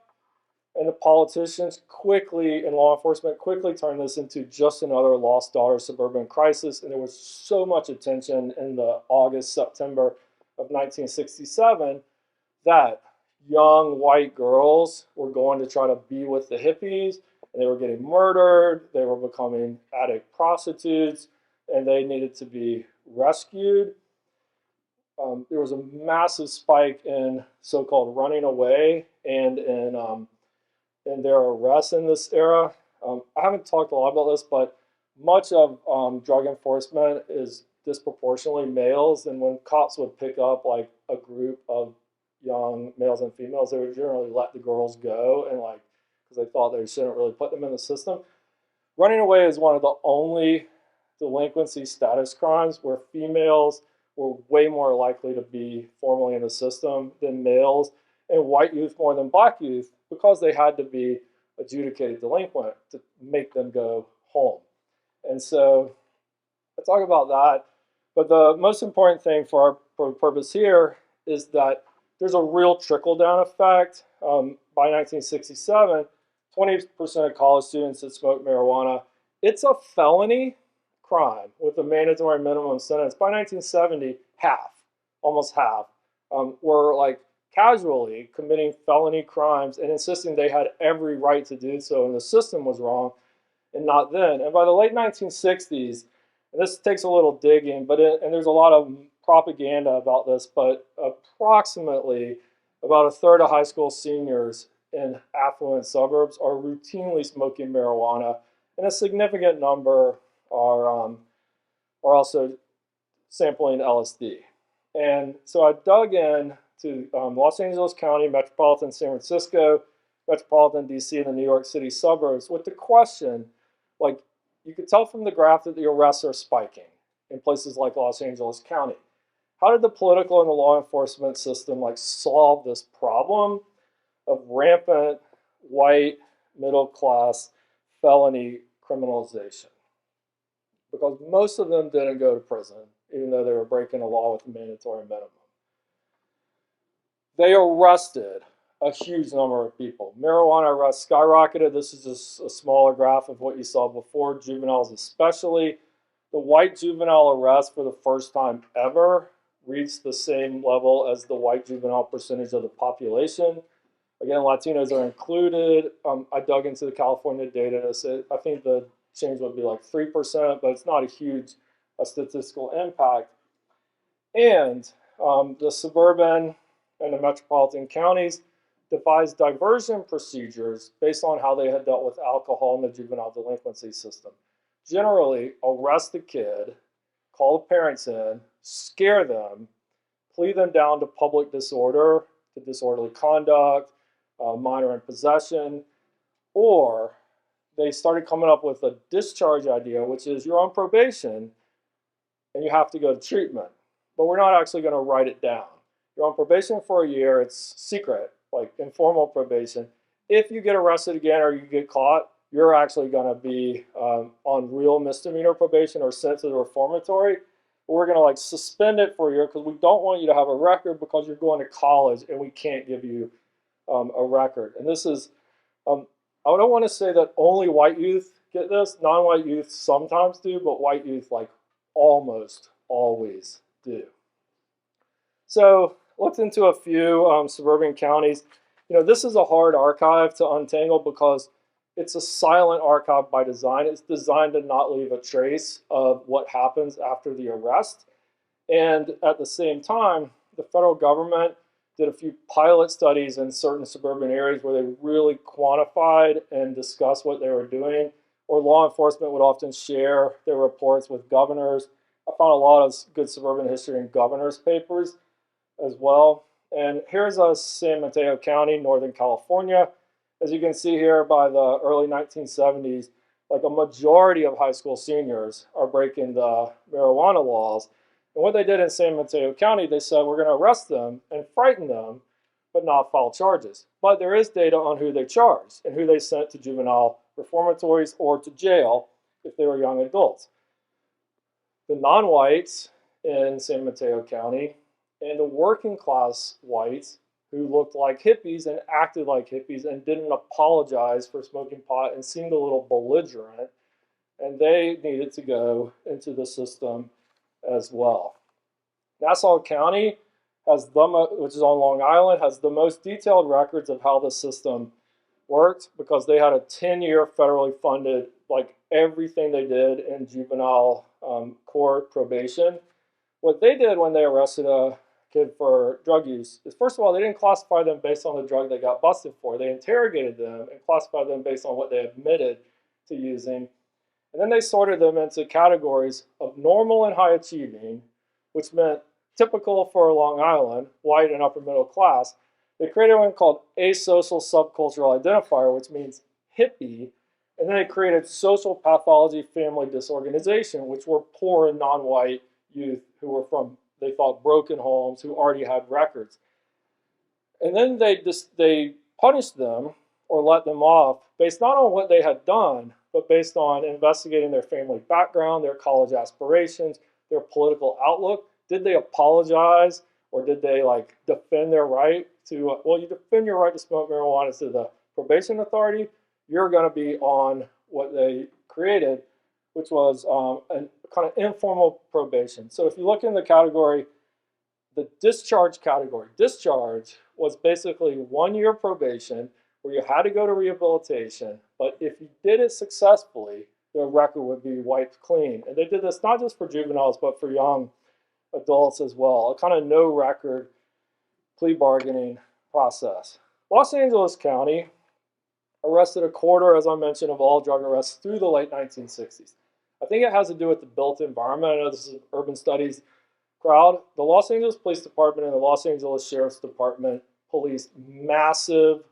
and the politicians quickly, and law enforcement quickly turned this into just another lost daughter suburban crisis. And there was so much attention in the August, September of 1967 that young white girls were going to try to be with the hippies, and they were getting murdered, they were becoming addict prostitutes, and they needed to be rescued. There was a massive spike in so-called running away and in their arrests in this era. I haven't talked a lot about this, but much of drug enforcement is disproportionately males, and when cops would pick up like a group of young males and females, they would generally let the girls go, and like because they thought they shouldn't really put them in the system. Running away is one of the only delinquency status crimes where females were way more likely to be formally in the system than males, and white youth more than black youth, because they had to be adjudicated delinquent to make them go home. And so I talk about that, but the most important thing for the purpose here is that there's a real trickle-down effect. By 1967, 20% of college students that smoke marijuana, it's a felony crime with a mandatory minimum sentence. By 1970, almost half, were like casually committing felony crimes and insisting they had every right to do so, and the system was wrong and not then. And by the late 1960s, and this takes a little digging, and there's a lot of propaganda about this, but approximately about a third of high school seniors in affluent suburbs are routinely smoking marijuana, and a significant number are also sampling LSD. And so I dug in to Los Angeles County, metropolitan San Francisco, metropolitan DC, and the New York City suburbs with the question, like, you could tell from the graph that the arrests are spiking in places like Los Angeles County. How did the political and the law enforcement system like solve this problem of rampant white middle class felony criminalization? Because most of them didn't go to prison, even though they were breaking a law with a mandatory minimum. They arrested a huge number of people. Marijuana arrests skyrocketed. This is just a smaller graph of what you saw before, juveniles especially. The white juvenile arrest for the first time ever reached the same level as the white juvenile percentage of the population. Again, Latinos are included. I dug into the California data. So I think the change would be like 3%, but it's not a huge statistical impact. And the suburban and the metropolitan counties devised diversion procedures based on how they had dealt with alcohol in the juvenile delinquency system. Generally, arrest the kid, call the parents in, scare them, plea them down to public disorder, to disorderly conduct, minor in possession, or they started coming up with a discharge idea, which is you're on probation and you have to go to treatment, but we're not actually going to write it down. You're on probation for a year, it's secret, like informal probation. If you get arrested again or you get caught, you're actually going to be on real misdemeanor probation or sent to the reformatory. We're going to like suspend it for a year because we don't want you to have a record because you're going to college and we can't give you a record. And this is, I don't want to say that only white youth get this. Non-white youth sometimes do, but white youth like almost always do. So looked into a few suburban counties. This is a hard archive to untangle because it's a silent archive by design. It's designed to not leave a trace of what happens after the arrest. And at the same time, the federal government did a few pilot studies in certain suburban areas where they really quantified and discussed what they were doing, or law enforcement would often share their reports with governors. I found a lot of good suburban history in governors' papers as well. And here's San Mateo County, Northern California. As you can see here, by the early 1970s, like a majority of high school seniors are breaking the marijuana laws. And what they did in San Mateo County, they said, we're going to arrest them and frighten them, but not file charges. But there is data on who they charged and who they sent to juvenile reformatories or to jail if they were young adults. The non-whites in San Mateo County and the working class whites who looked like hippies and acted like hippies and didn't apologize for smoking pot and seemed a little belligerent, and they needed to go into the system as well. Nassau County has which is on Long Island, has the most detailed records of how the system worked because they had a 10-year federally funded, like everything they did in juvenile court probation. What they did when they arrested a kid for drug use is, first of all, they didn't classify them based on the drug they got busted for. They interrogated them and classified them based on what they admitted to using. And then they sorted them into categories of normal and high achieving, which meant typical for Long Island, white and upper middle class. They created one called asocial subcultural identifier, which means hippie. And then they created social pathology family disorganization, which were poor and non-white youth who were from, they thought, broken homes, who already had records. And then they punished them or let them off based not on what they had done, but based on investigating their family background, their college aspirations, their political outlook. Did they apologize, or did they like defend their right to, well, you defend your right to smoke marijuana to the probation authority, you're going to be on what they created, which was a kind of informal probation. So if you look in the category, the discharge category, discharge was basically 1 year probation where you had to go to rehabilitation, but if you did it successfully, the record would be wiped clean. And they did this not just for juveniles, but for young adults as well, a kind of no record plea bargaining process. Los Angeles County arrested a quarter, as I mentioned, of all drug arrests through the late 1960s. I think it has to do with the built environment. I know this is an urban studies crowd. The Los Angeles Police Department and the Los Angeles Sheriff's Department policed massive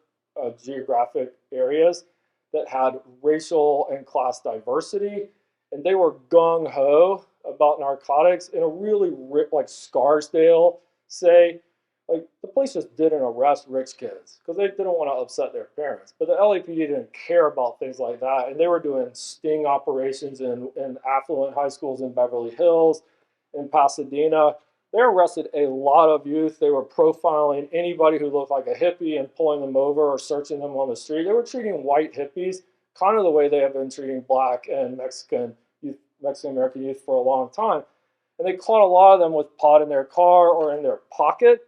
geographic areas that had racial and class diversity, and they were gung-ho about narcotics in a really like Scarsdale, say, like the police just didn't arrest rich kids because they didn't want to upset their parents. But the LAPD didn't care about things like that, and they were doing sting operations in affluent high schools in Beverly Hills, in Pasadena. They arrested a lot of youth. They were profiling anybody who looked like a hippie and pulling them over or searching them on the street. They were treating white hippies kind of the way they have been treating black and Mexican American youth for a long time. And they caught a lot of them with pot in their car or in their pocket.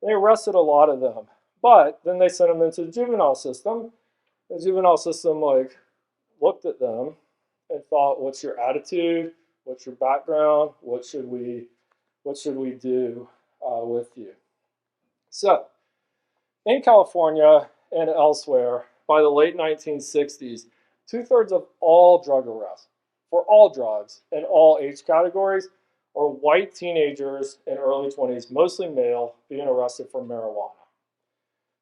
They arrested a lot of them. But then they sent them into the juvenile system. The juvenile system like looked at them and thought, what's your attitude? What's your background? What should we do with you? So, in California and elsewhere, by the late 1960s, 2/3 of all drug arrests for all drugs in all age categories are white teenagers in early 20s, mostly male, being arrested for marijuana.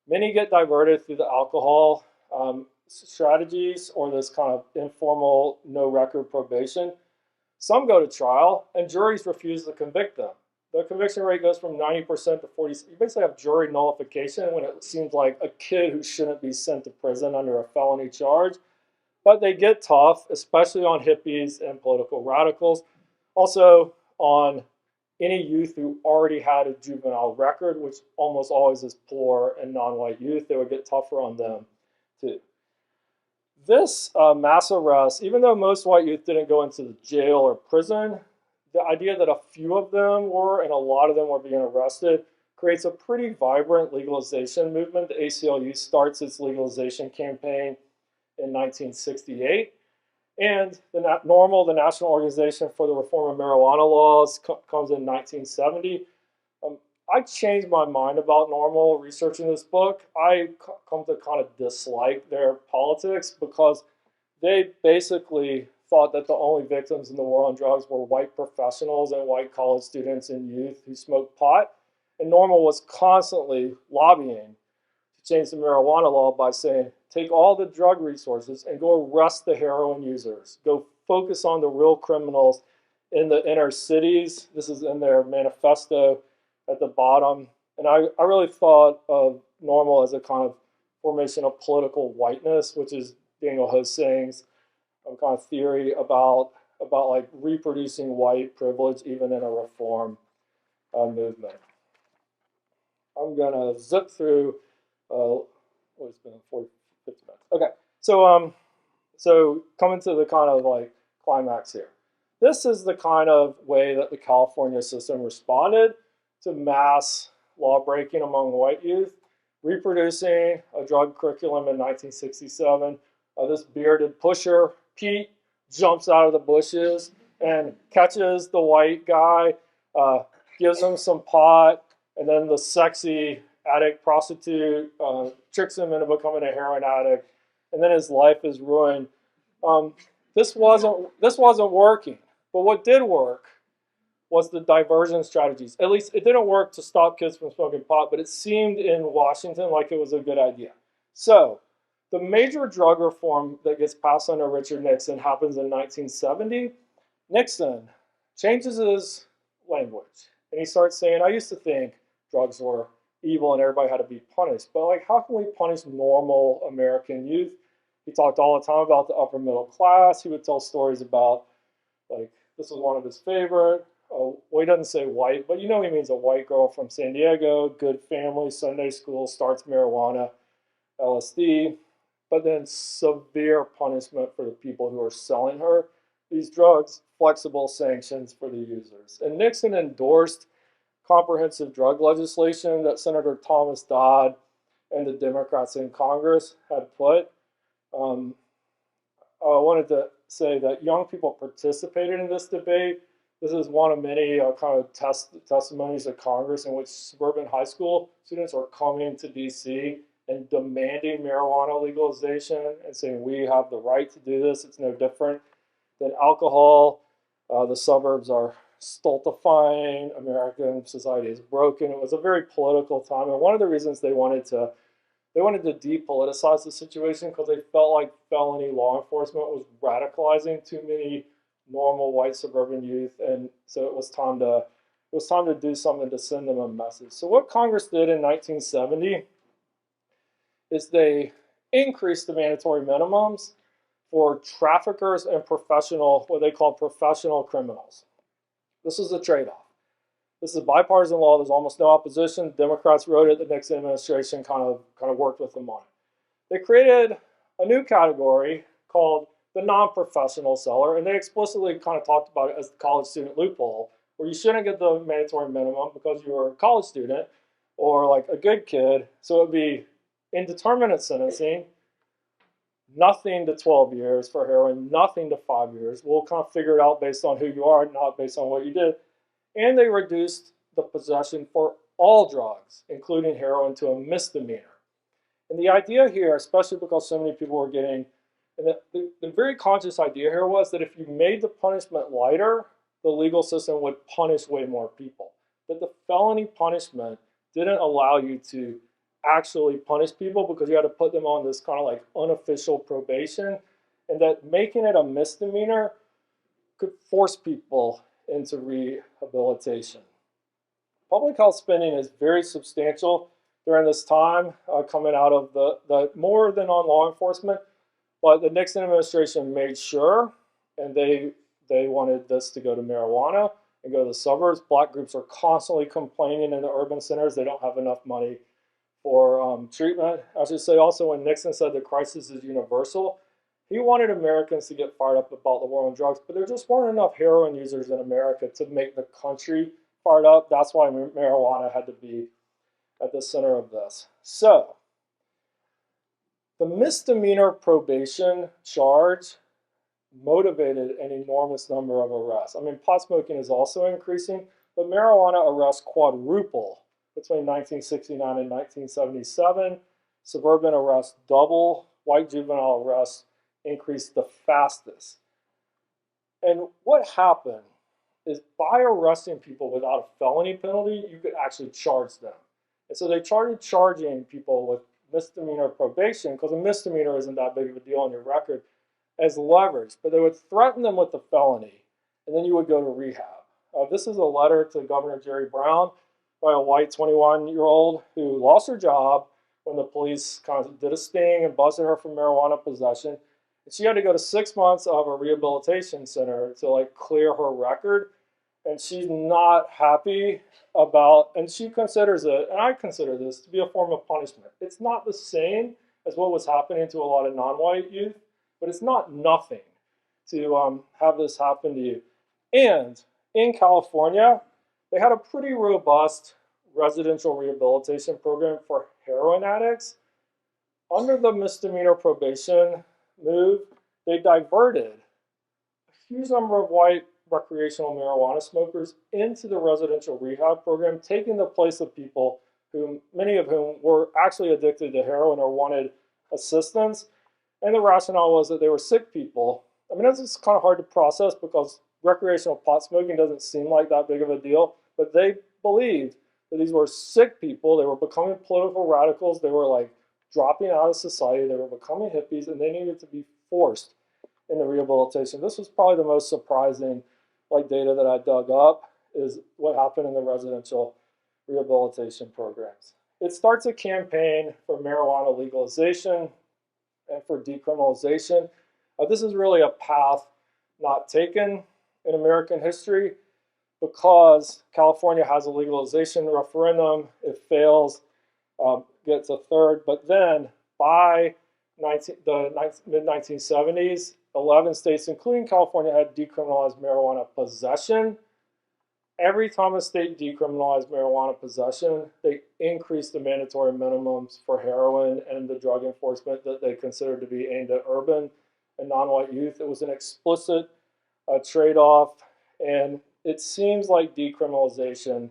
Many get diverted through the alcohol strategies or this kind of informal no record probation. Some go to trial, and juries refuse to convict them. The conviction rate goes from 90% to 40%. You basically have jury nullification when it seems like a kid who shouldn't be sent to prison under a felony charge. but they get tough, especially on hippies and political radicals. Also on any youth who already had a juvenile record, which almost always is poor and non-white youth, they would get tougher on them too. This mass arrest, even though most white youth didn't go into the jail or prison, the idea that a few of them were and a lot of them were being arrested creates a pretty vibrant legalization movement. The ACLU starts its legalization campaign in 1968. And the NORML, the National Organization for the Reform of Marijuana Laws, comes in 1970. I changed my mind about NORML researching this book. I come to kind of dislike their politics because they basically thought that the only victims in the war on drugs were white professionals and white college students and youth who smoked pot. And NORML was constantly lobbying to change the marijuana law by saying, take all the drug resources and go arrest the heroin users. Go focus on the real criminals in the inner cities. This is in their manifesto at the bottom. And I really thought of NORML as a kind of formation of political whiteness, which is Daniel Hosang's kind of theory about like reproducing white privilege even in a reform movement. I'm gonna zip through. It's been 40, 50 minutes. Okay, so coming to the kind of like climax here. This is the kind of way that the California system responded to mass law breaking among white youth, reproducing a drug curriculum in 1967. This bearded pusher, Pete, jumps out of the bushes and catches the white guy, gives him some pot, and then the sexy addict prostitute tricks him into becoming a heroin addict, and then his life is ruined. This wasn't working, but what did work was the diversion strategies. At least it didn't work to stop kids from smoking pot, but it seemed in Washington like it was a good idea. So the major drug reform that gets passed under Richard Nixon happens in 1970. Nixon changes his language, and he starts saying, I used to think drugs were evil and everybody had to be punished, but like, how can we punish normal American youth? He talked all the time about the upper middle class. He would tell stories about, like, this was one of his favorite. Well, he doesn't say white, but you know he means a white girl from San Diego, good family, Sunday school, starts marijuana, LSD, but then severe punishment for the people who are selling her these drugs, flexible sanctions for the users. And Nixon endorsed comprehensive drug legislation that Senator Thomas Dodd and the Democrats in Congress had put. I wanted to say that young people participated in this debate. This is one of many kind of testimonies at Congress in which suburban high school students are coming to DC and demanding marijuana legalization and saying we have the right to do this. It's no different than alcohol. The suburbs are stultifying. American society is broken. It was a very political time, and one of the reasons they wanted to depoliticize the situation because they felt like felony law enforcement was radicalizing too many normal white suburban youth, and so it was time to do something to send them a message. So what Congress did in 1970 is they increased the mandatory minimums for traffickers and what they call professional criminals. This is a trade-off. This is a bipartisan law. There's almost no opposition. Democrats wrote it. The Nixon administration kind of worked with them on it. They created a new category called the non-professional seller, and they explicitly kind of talked about it as the college student loophole, where you shouldn't get the mandatory minimum because you were a college student or like a good kid. So it would be indeterminate sentencing, nothing to 12 years for heroin, nothing to 5 years. We'll kind of figure it out based on who you are, not based on what you did. And they reduced the possession for all drugs, including heroin, to a misdemeanor. And the idea here, especially because so many people were getting, and the very conscious idea here was that if you made the punishment lighter, the legal system would punish way more people. That the felony punishment didn't allow you to actually punish people because you had to put them on this kind of like unofficial probation, and that making it a misdemeanor could force people into rehabilitation. Public health spending is very substantial during this time, coming out of the more than on law enforcement, But the Nixon administration made sure, and they wanted this to go to marijuana and go to the suburbs. Black groups are constantly complaining in the urban centers they don't have enough money for treatment. I should say also when Nixon said the crisis is universal, he wanted Americans to get fired up about the war on drugs, but there just weren't enough heroin users in America to make the country fired up. That's why marijuana had to be at the center of this. So, the misdemeanor probation charge motivated an enormous number of arrests. I mean, pot smoking is also increasing, but marijuana arrests quadruple between 1969 and 1977. Suburban arrests double. White juvenile arrests increased the fastest. And what happened is by arresting people without a felony penalty, you could actually charge them. And so they started charging people with misdemeanor probation, because a misdemeanor isn't that big of a deal on your record, as leverage. But they would threaten them with the felony, and then you would go to rehab. This is a letter to Governor Jerry Brown by a white 21-year-old who lost her job when the police kind of did a sting and busted her for marijuana possession. And she had to go to 6 months of a rehabilitation center to like clear her record. And she's not happy about, and she considers it, and I consider this to be a form of punishment. It's not the same as what was happening to a lot of non-white youth, but it's not nothing to have this happen to you. And in California, they had a pretty robust residential rehabilitation program for heroin addicts. Under the misdemeanor probation move, they diverted a huge number of white recreational marijuana smokers into the residential rehab program, taking the place of people who, many of whom were actually addicted to heroin or wanted assistance. And the rationale was that they were sick people. I mean, that's kind of hard to process because recreational pot smoking doesn't seem like that big of a deal, but they believed that these were sick people. They were becoming political radicals. They were like dropping out of society. They were becoming hippies, and they needed to be forced into rehabilitation. This was probably the most surprising data that I dug up is what happened in the residential rehabilitation programs. It starts a campaign for marijuana legalization and for decriminalization. This is really a path not taken in American history because California has a legalization referendum. It fails, gets a third, but then by the mid-1970s, 11 states, including California, had decriminalized marijuana possession. Every time a state decriminalized marijuana possession, they increased the mandatory minimums for heroin and the drug enforcement that they considered to be aimed at urban and non-white youth. It was an explicit trade-off, and it seems like decriminalization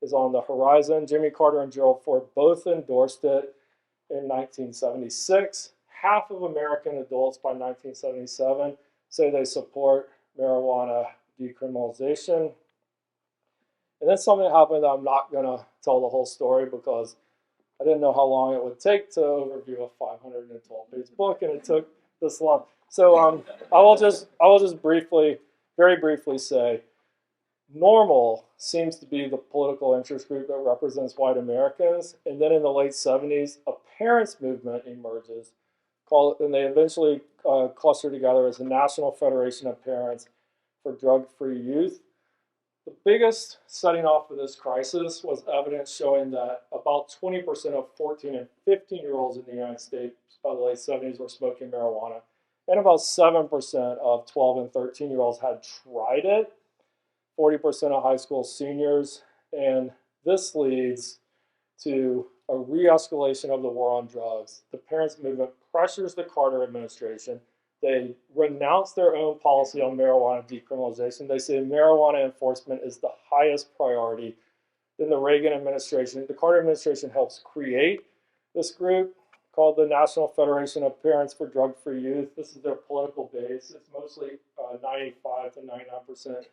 is on the horizon. Jimmy Carter and Gerald Ford both endorsed it in 1976. Half of American adults by 1977 say they support marijuana decriminalization. And then something happened that I'm not going to tell the whole story because I didn't know how long it would take to overview a 512-page book, and it took this long. So I will just briefly, very briefly say, NORML seems to be the political interest group that represents white Americans. And then in the late 70s, a parents movement emerges, and they eventually cluster together as the National Federation of Parents for Drug-Free Youth. The biggest setting off of this crisis was evidence showing that about 20% of 14 and 15-year-olds in the United States by the late 70s were smoking marijuana, and about 7% of 12 and 13-year-olds had tried it, 40% of high school seniors, and this leads to a re-escalation of the war on drugs. The parents' movement pressures the Carter administration. They renounce their own policy on marijuana decriminalization. They say marijuana enforcement is the highest priority. Then the Reagan administration, the Carter administration helps create this group called the National Federation of Parents for Drug-Free Youth. This is their political base. It's mostly 95 to 99%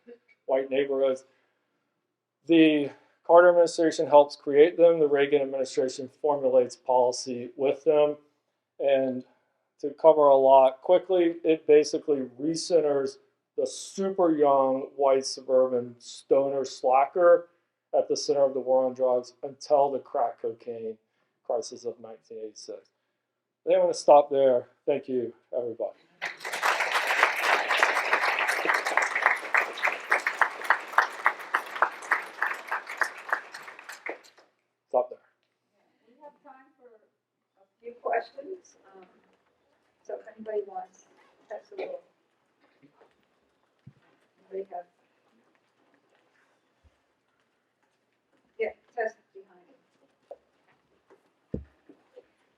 white neighborhoods. The Carter administration helps create them. The Reagan administration formulates policy with them. And to cover a lot quickly, it basically recenters the super young white suburban stoner slacker at the center of the war on drugs until the crack cocaine crisis of 1986. I think I'm going to stop there Thank you, everybody. Stop there. We have time for a few questions. So if anybody wants, that's a little. Anybody have? Yeah, test behind it.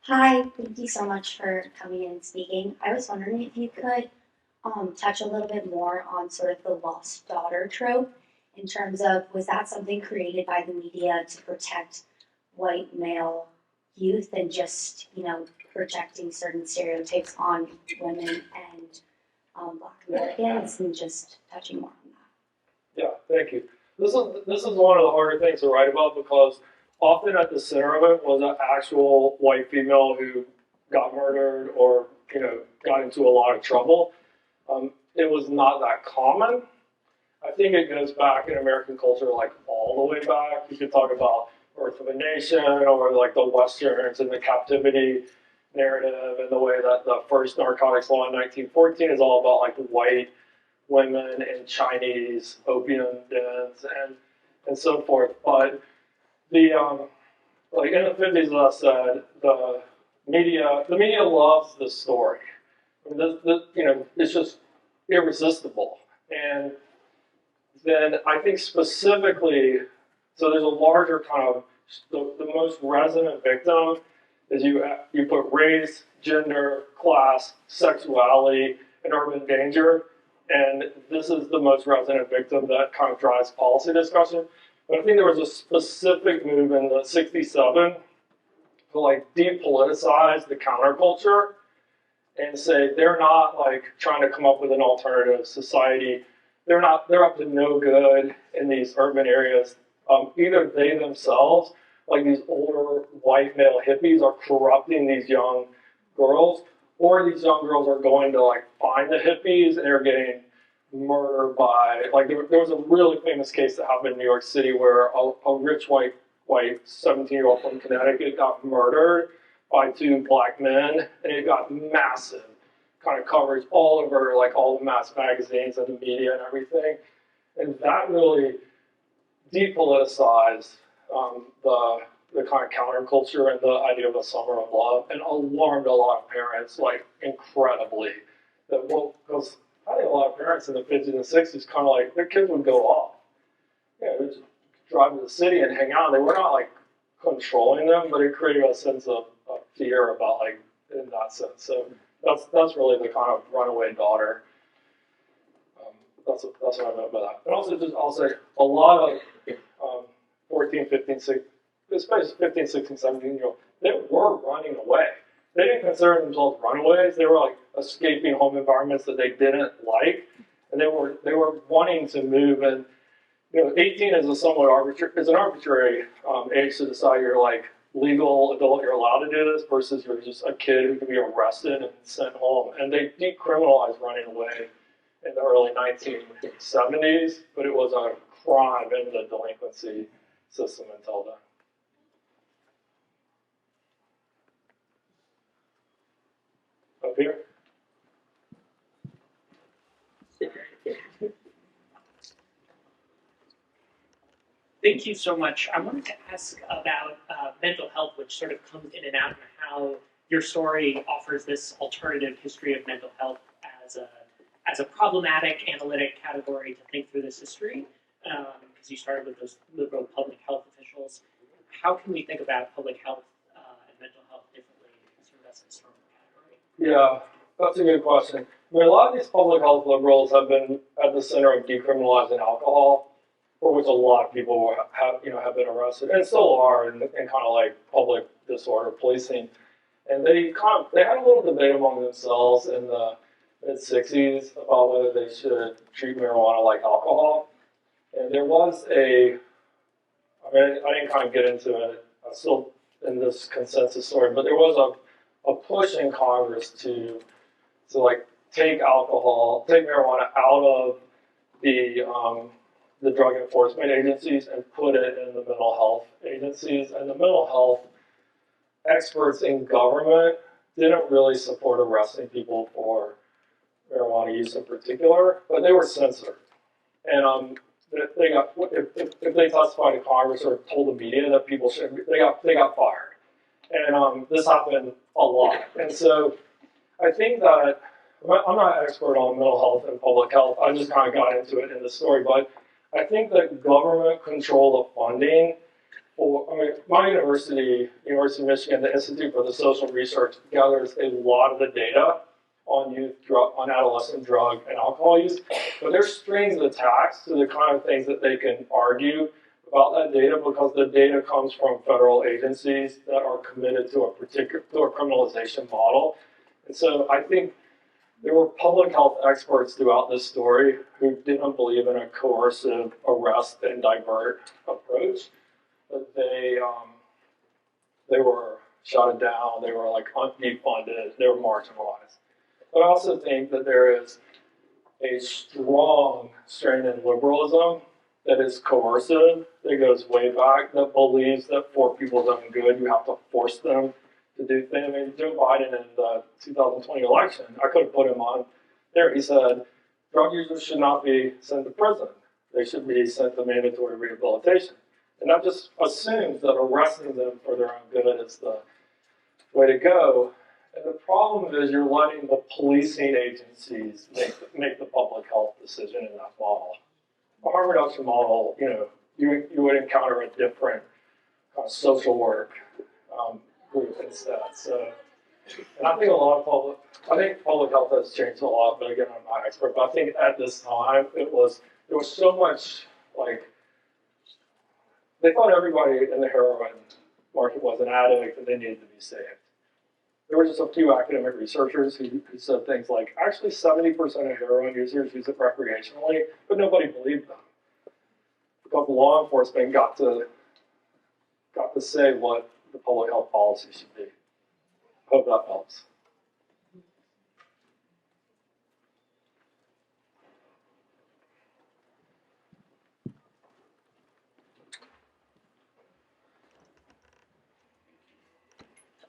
Hi, thank you so much for coming in and speaking. I was wondering if you could touch a little bit more on sort of the lost daughter trope in terms of, was that something created by the media to protect white male youth and just, projecting certain stereotypes on women and Black Americans, and just touching more on that? Yeah, thank you. This is one of the harder things to write about because often at the center of it was an actual white female who got murdered or got into a lot of trouble. It was not that common. I think it goes back in American culture like all the way back. You could talk about Birth of a Nation or like the Westerns and the captivity narrative and the way that the first narcotics law in 1914 is all about like white women and Chinese opium dens and so forth. But the like in the 50s, as I said, the media loves this story. I mean, it's just irresistible. And then I think specifically, so there's a larger kind of, the most resonant victim is you put race, gender, class, sexuality, and urban danger, and this is the most resonant victim that kind of drives policy discussion. But I think there was a specific move in the 67 to like depoliticize the counterculture and say they're not like trying to come up with an alternative society. They're up to no good in these urban areas. Either they themselves, like these older white male hippies, are corrupting these young girls, or these young girls are going to like find the hippies and they're getting murdered by, like there was a really famous case that happened in New York City where a rich white 17-year-old from Connecticut got murdered by two Black men, and it got massive kind of coverage all over like all the mass magazines and the media and everything. And that really depoliticized the kind of counterculture and the idea of a summer of love, and alarmed a lot of parents like incredibly. Because I think a lot of parents in the 50s and 60s kind of like their kids would go off. They would just drive to the city and hang out. They were not like controlling them, but it created a sense of fear about like in that sense. So that's really the kind of runaway daughter. That's what I meant by that. And also, I'll say a lot of 14, 15, 16, especially 15, 16, 17-year-olds, they were running away. They didn't consider themselves runaways. They were like escaping home environments that they didn't like, and they were wanting to move. And 18 is a somewhat arbitrary age to decide you're like legal adult, you're allowed to do this, versus you're just a kid who can be arrested and sent home. And they decriminalized running away in the early 1970s, but it was a crime in the delinquency system until then. Up here. Thank you so much. I wanted to ask about mental health, which sort of comes in and out, and how your story offers this alternative history of mental health as a problematic analytic category to think through this history, because you started with those liberal public health officials. How can we think about public health and mental health differently sort of as a historical category? Yeah, that's a good question. I mean, a lot of these public health liberals have been at the center of decriminalizing alcohol, for which a lot of people have been arrested and still are in kind of like public disorder policing. And they had a little debate among themselves in the mid-60s about whether they should treat marijuana like alcohol. And there was I didn't kind of get into it. I'm still in this consensus story, but there was a push in Congress to like take marijuana out of the drug enforcement agencies and put it in the mental health agencies. And the mental health experts in government didn't really support arresting people for marijuana use in particular, but they were censored. And they got, if they testified to Congress or told the media that people should, they got fired. And this happened a lot. And so I think that, I'm not an expert on mental health and public health, I just kind of got into it in the story, but I think that government control of funding for, I mean, my university, University of Michigan, the Institute for the Social Research, gathers a lot of the data on on adolescent drug and alcohol use, but there's strings attached to the kind of things that they can argue about that data because the data comes from federal agencies that are committed to a particular criminalization model. And so I think there were public health experts throughout this story who didn't believe in a coercive arrest and divert approach, but they were shut down, they were like defunded, they were marginalized. But I also think that there is a strong strain in liberalism that is coercive, that goes way back, that believes that for people's own good, you have to force them to do things. I mean, Joe Biden in the 2020 election, I could have put him on there. He said, drug users should not be sent to prison. They should be sent to mandatory rehabilitation. And that just assumes that arresting them for their own good is the way to go. And the problem is you're letting the policing agencies make the public health decision in that model. The harm reduction model, you would encounter a different social work group instead. So, and I think public health has changed a lot, but again, I'm not an expert, but I think at this time, there was so much, they thought everybody in the heroin market was an addict and they needed to be saved. There were just a few academic researchers who said things like, actually 70% of heroin users use it recreationally, but nobody believed them. Because law enforcement got to say what the public health policy should be. Hope that helps.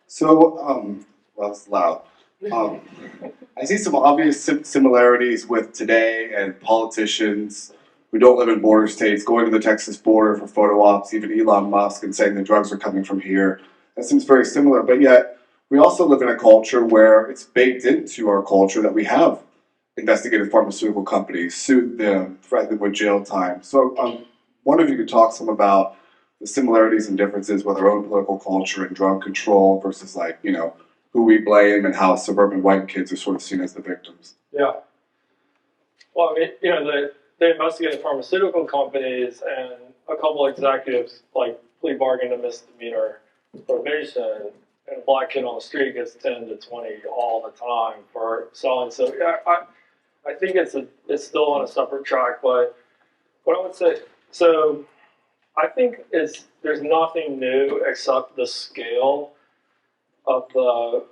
So, well, it's loud. I see some obvious similarities with today and politicians who don't live in border states going to the Texas border for photo ops, even Elon Musk, and saying the drugs are coming from here. That seems very similar, but yet we also live in a culture where it's baked into our culture that we have investigated pharmaceutical companies, sued them, threatened them with jail time. So I wonder if you could talk some about the similarities and differences with our own political culture and drug control versus who we blame and how suburban white kids are sort of seen as the victims. Yeah. Well, I mean, they investigated pharmaceutical companies and a couple of executives plea bargained to misdemeanor probation, and a black kid on the street gets 10 to 20 all the time for selling. So yeah, I think it's still on a separate track, but what I would say, so I think there's nothing new except the scale of the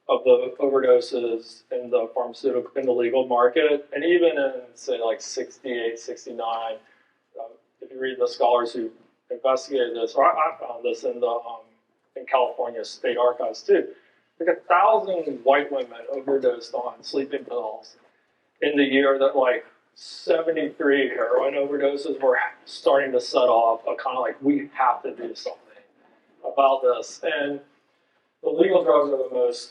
overdoses in the legal market, and even in say 68, 69, if you read the scholars who investigated this, or I found this in California state archives too, 1,000 white women overdosed on sleeping pills in the year that 73 heroin overdoses were starting to set off a kind of we have to do something about this. And the legal drugs are the most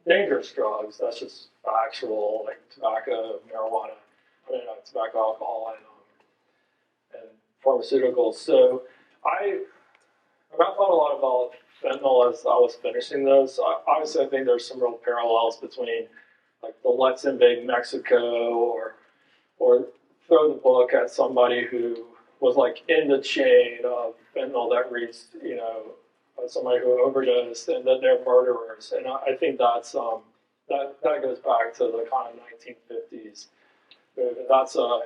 dangerous drugs. That's just factual, tobacco, marijuana, tobacco, alcohol, and pharmaceuticals. So I thought a lot about fentanyl as I was finishing this. Obviously, I think there's some real parallels between the Let's Invade Mexico, or throw the book at somebody who was in the chain of fentanyl that reached somebody who overdosed, and that they're murderers. And I think that's that goes back to the kind of 1950s. And that's the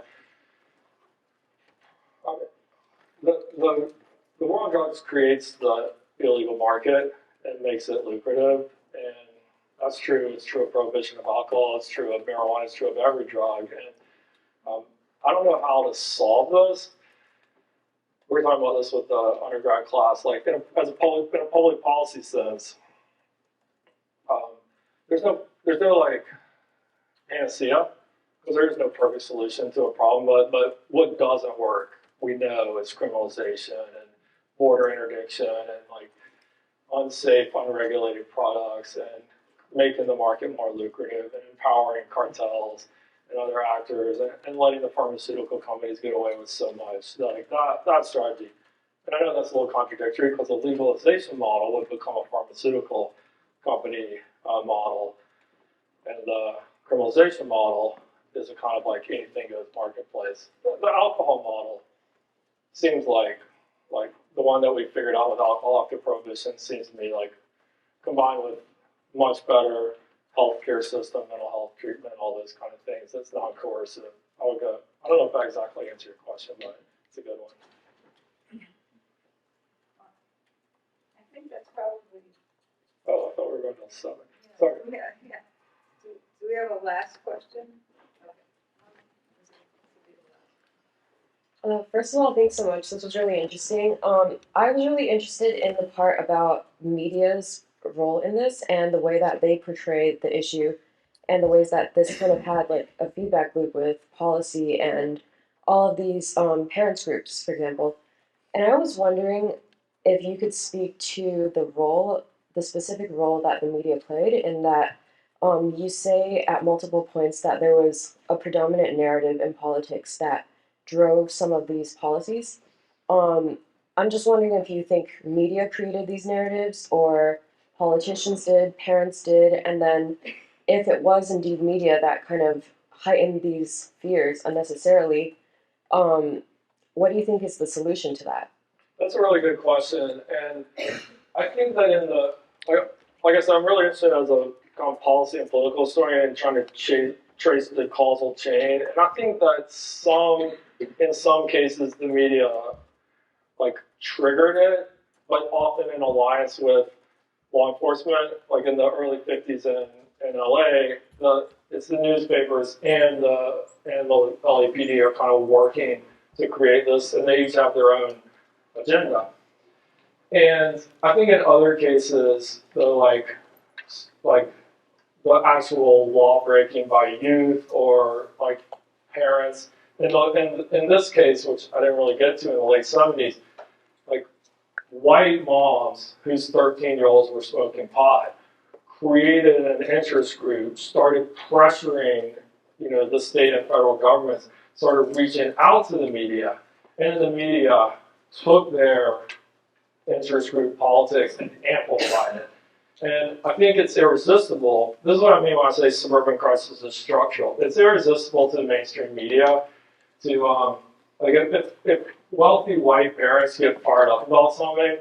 war on drugs creates the illegal market and makes it lucrative, and that's true. It's true of prohibition of alcohol. It's true of marijuana. It's true of every drug. And I don't know how to solve this. We were talking about this with the undergrad class, in a public policy sense. there's no like panacea, because there is no perfect solution to a problem. But what doesn't work, we know, is criminalization and border interdiction and like unsafe, unregulated products and making the market more lucrative and empowering cartels and other actors and letting the pharmaceutical companies get away with so much. Like that strategy. And I know that's a little contradictory because the legalization model would become a pharmaceutical company model, and the criminalization model is a kind of like anything goes marketplace. The alcohol model seems like the one that we figured out with alcohol after prohibition seems to me like combined with much better healthcare system, mental health treatment, all those kind of things. That's non-coercive. I would go. I don't know if I exactly answered your question, but it's a good one. I think that's probably. Oh, I thought we were going to 7. Yeah, Sorry. Yeah. Do we have a last question? First of all, thanks so much. This was really interesting. I was really interested in the part about media's role in this and the way that they portrayed the issue and the ways that this kind of had like a feedback loop with policy and all of these parents groups, for example. And I was wondering if you could speak to the specific role that the media played in that you say at multiple points that there was a predominant narrative in politics that drove some of these policies. I'm just wondering if you think media created these narratives or politicians did, parents did, and then if it was indeed media that kind of heightened these fears unnecessarily, what do you think is the solution to that? That's a really good question, and I think that in the like I said, I'm really interested as a kind of policy and political historian and trying to trace the causal chain, and I think that in some cases the media like triggered it, but often in alliance with law enforcement. Like in the early 50s in LA, it's the newspapers and the LAPD are kind of working to create this, and they each have their own agenda. And I think in other cases, the actual law breaking by youth or like parents. In this case, which I didn't really get to in the late 70s, like white moms whose 13-year-olds were smoking pot created an interest group, started pressuring, the state and federal governments, started reaching out to the media, and the media took their interest group politics and amplified it. And I think it's irresistible. This is what I mean when I say suburban crisis is structural. It's irresistible to the mainstream media to, if wealthy white parents get fired up about something,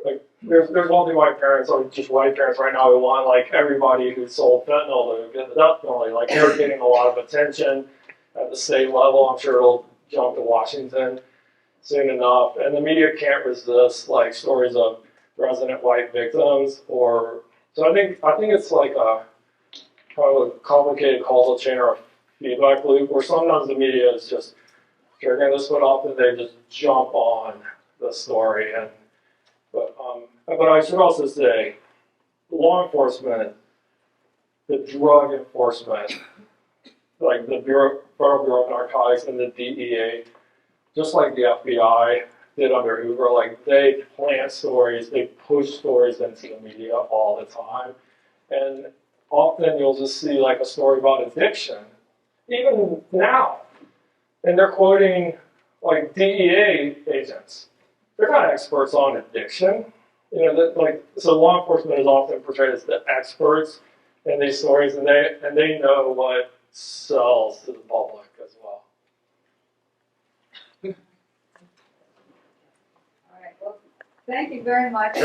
like there's wealthy white parents or just white parents right now who want like everybody who sold fentanyl to get the death penalty. Like they're getting a lot of attention at the state level. I'm sure it'll jump to Washington soon enough. And the media can't resist like stories of resident white victims so I think it's like a kind of a complicated causal chain or a feedback loop where sometimes the media is just triggering this, but often they just jump on the story. But I should also say, law enforcement, the drug enforcement, like the Federal Bureau of Narcotics and the DEA, just like the FBI did under Hoover, like they plant stories, they push stories into the media all the time. And often you'll just see like a story about addiction, even now. And they're quoting like DEA agents. They're not experts on addiction. So law enforcement is often portrayed as the experts in these stories, and they know what sells to the public as well. All right, well, thank you very much.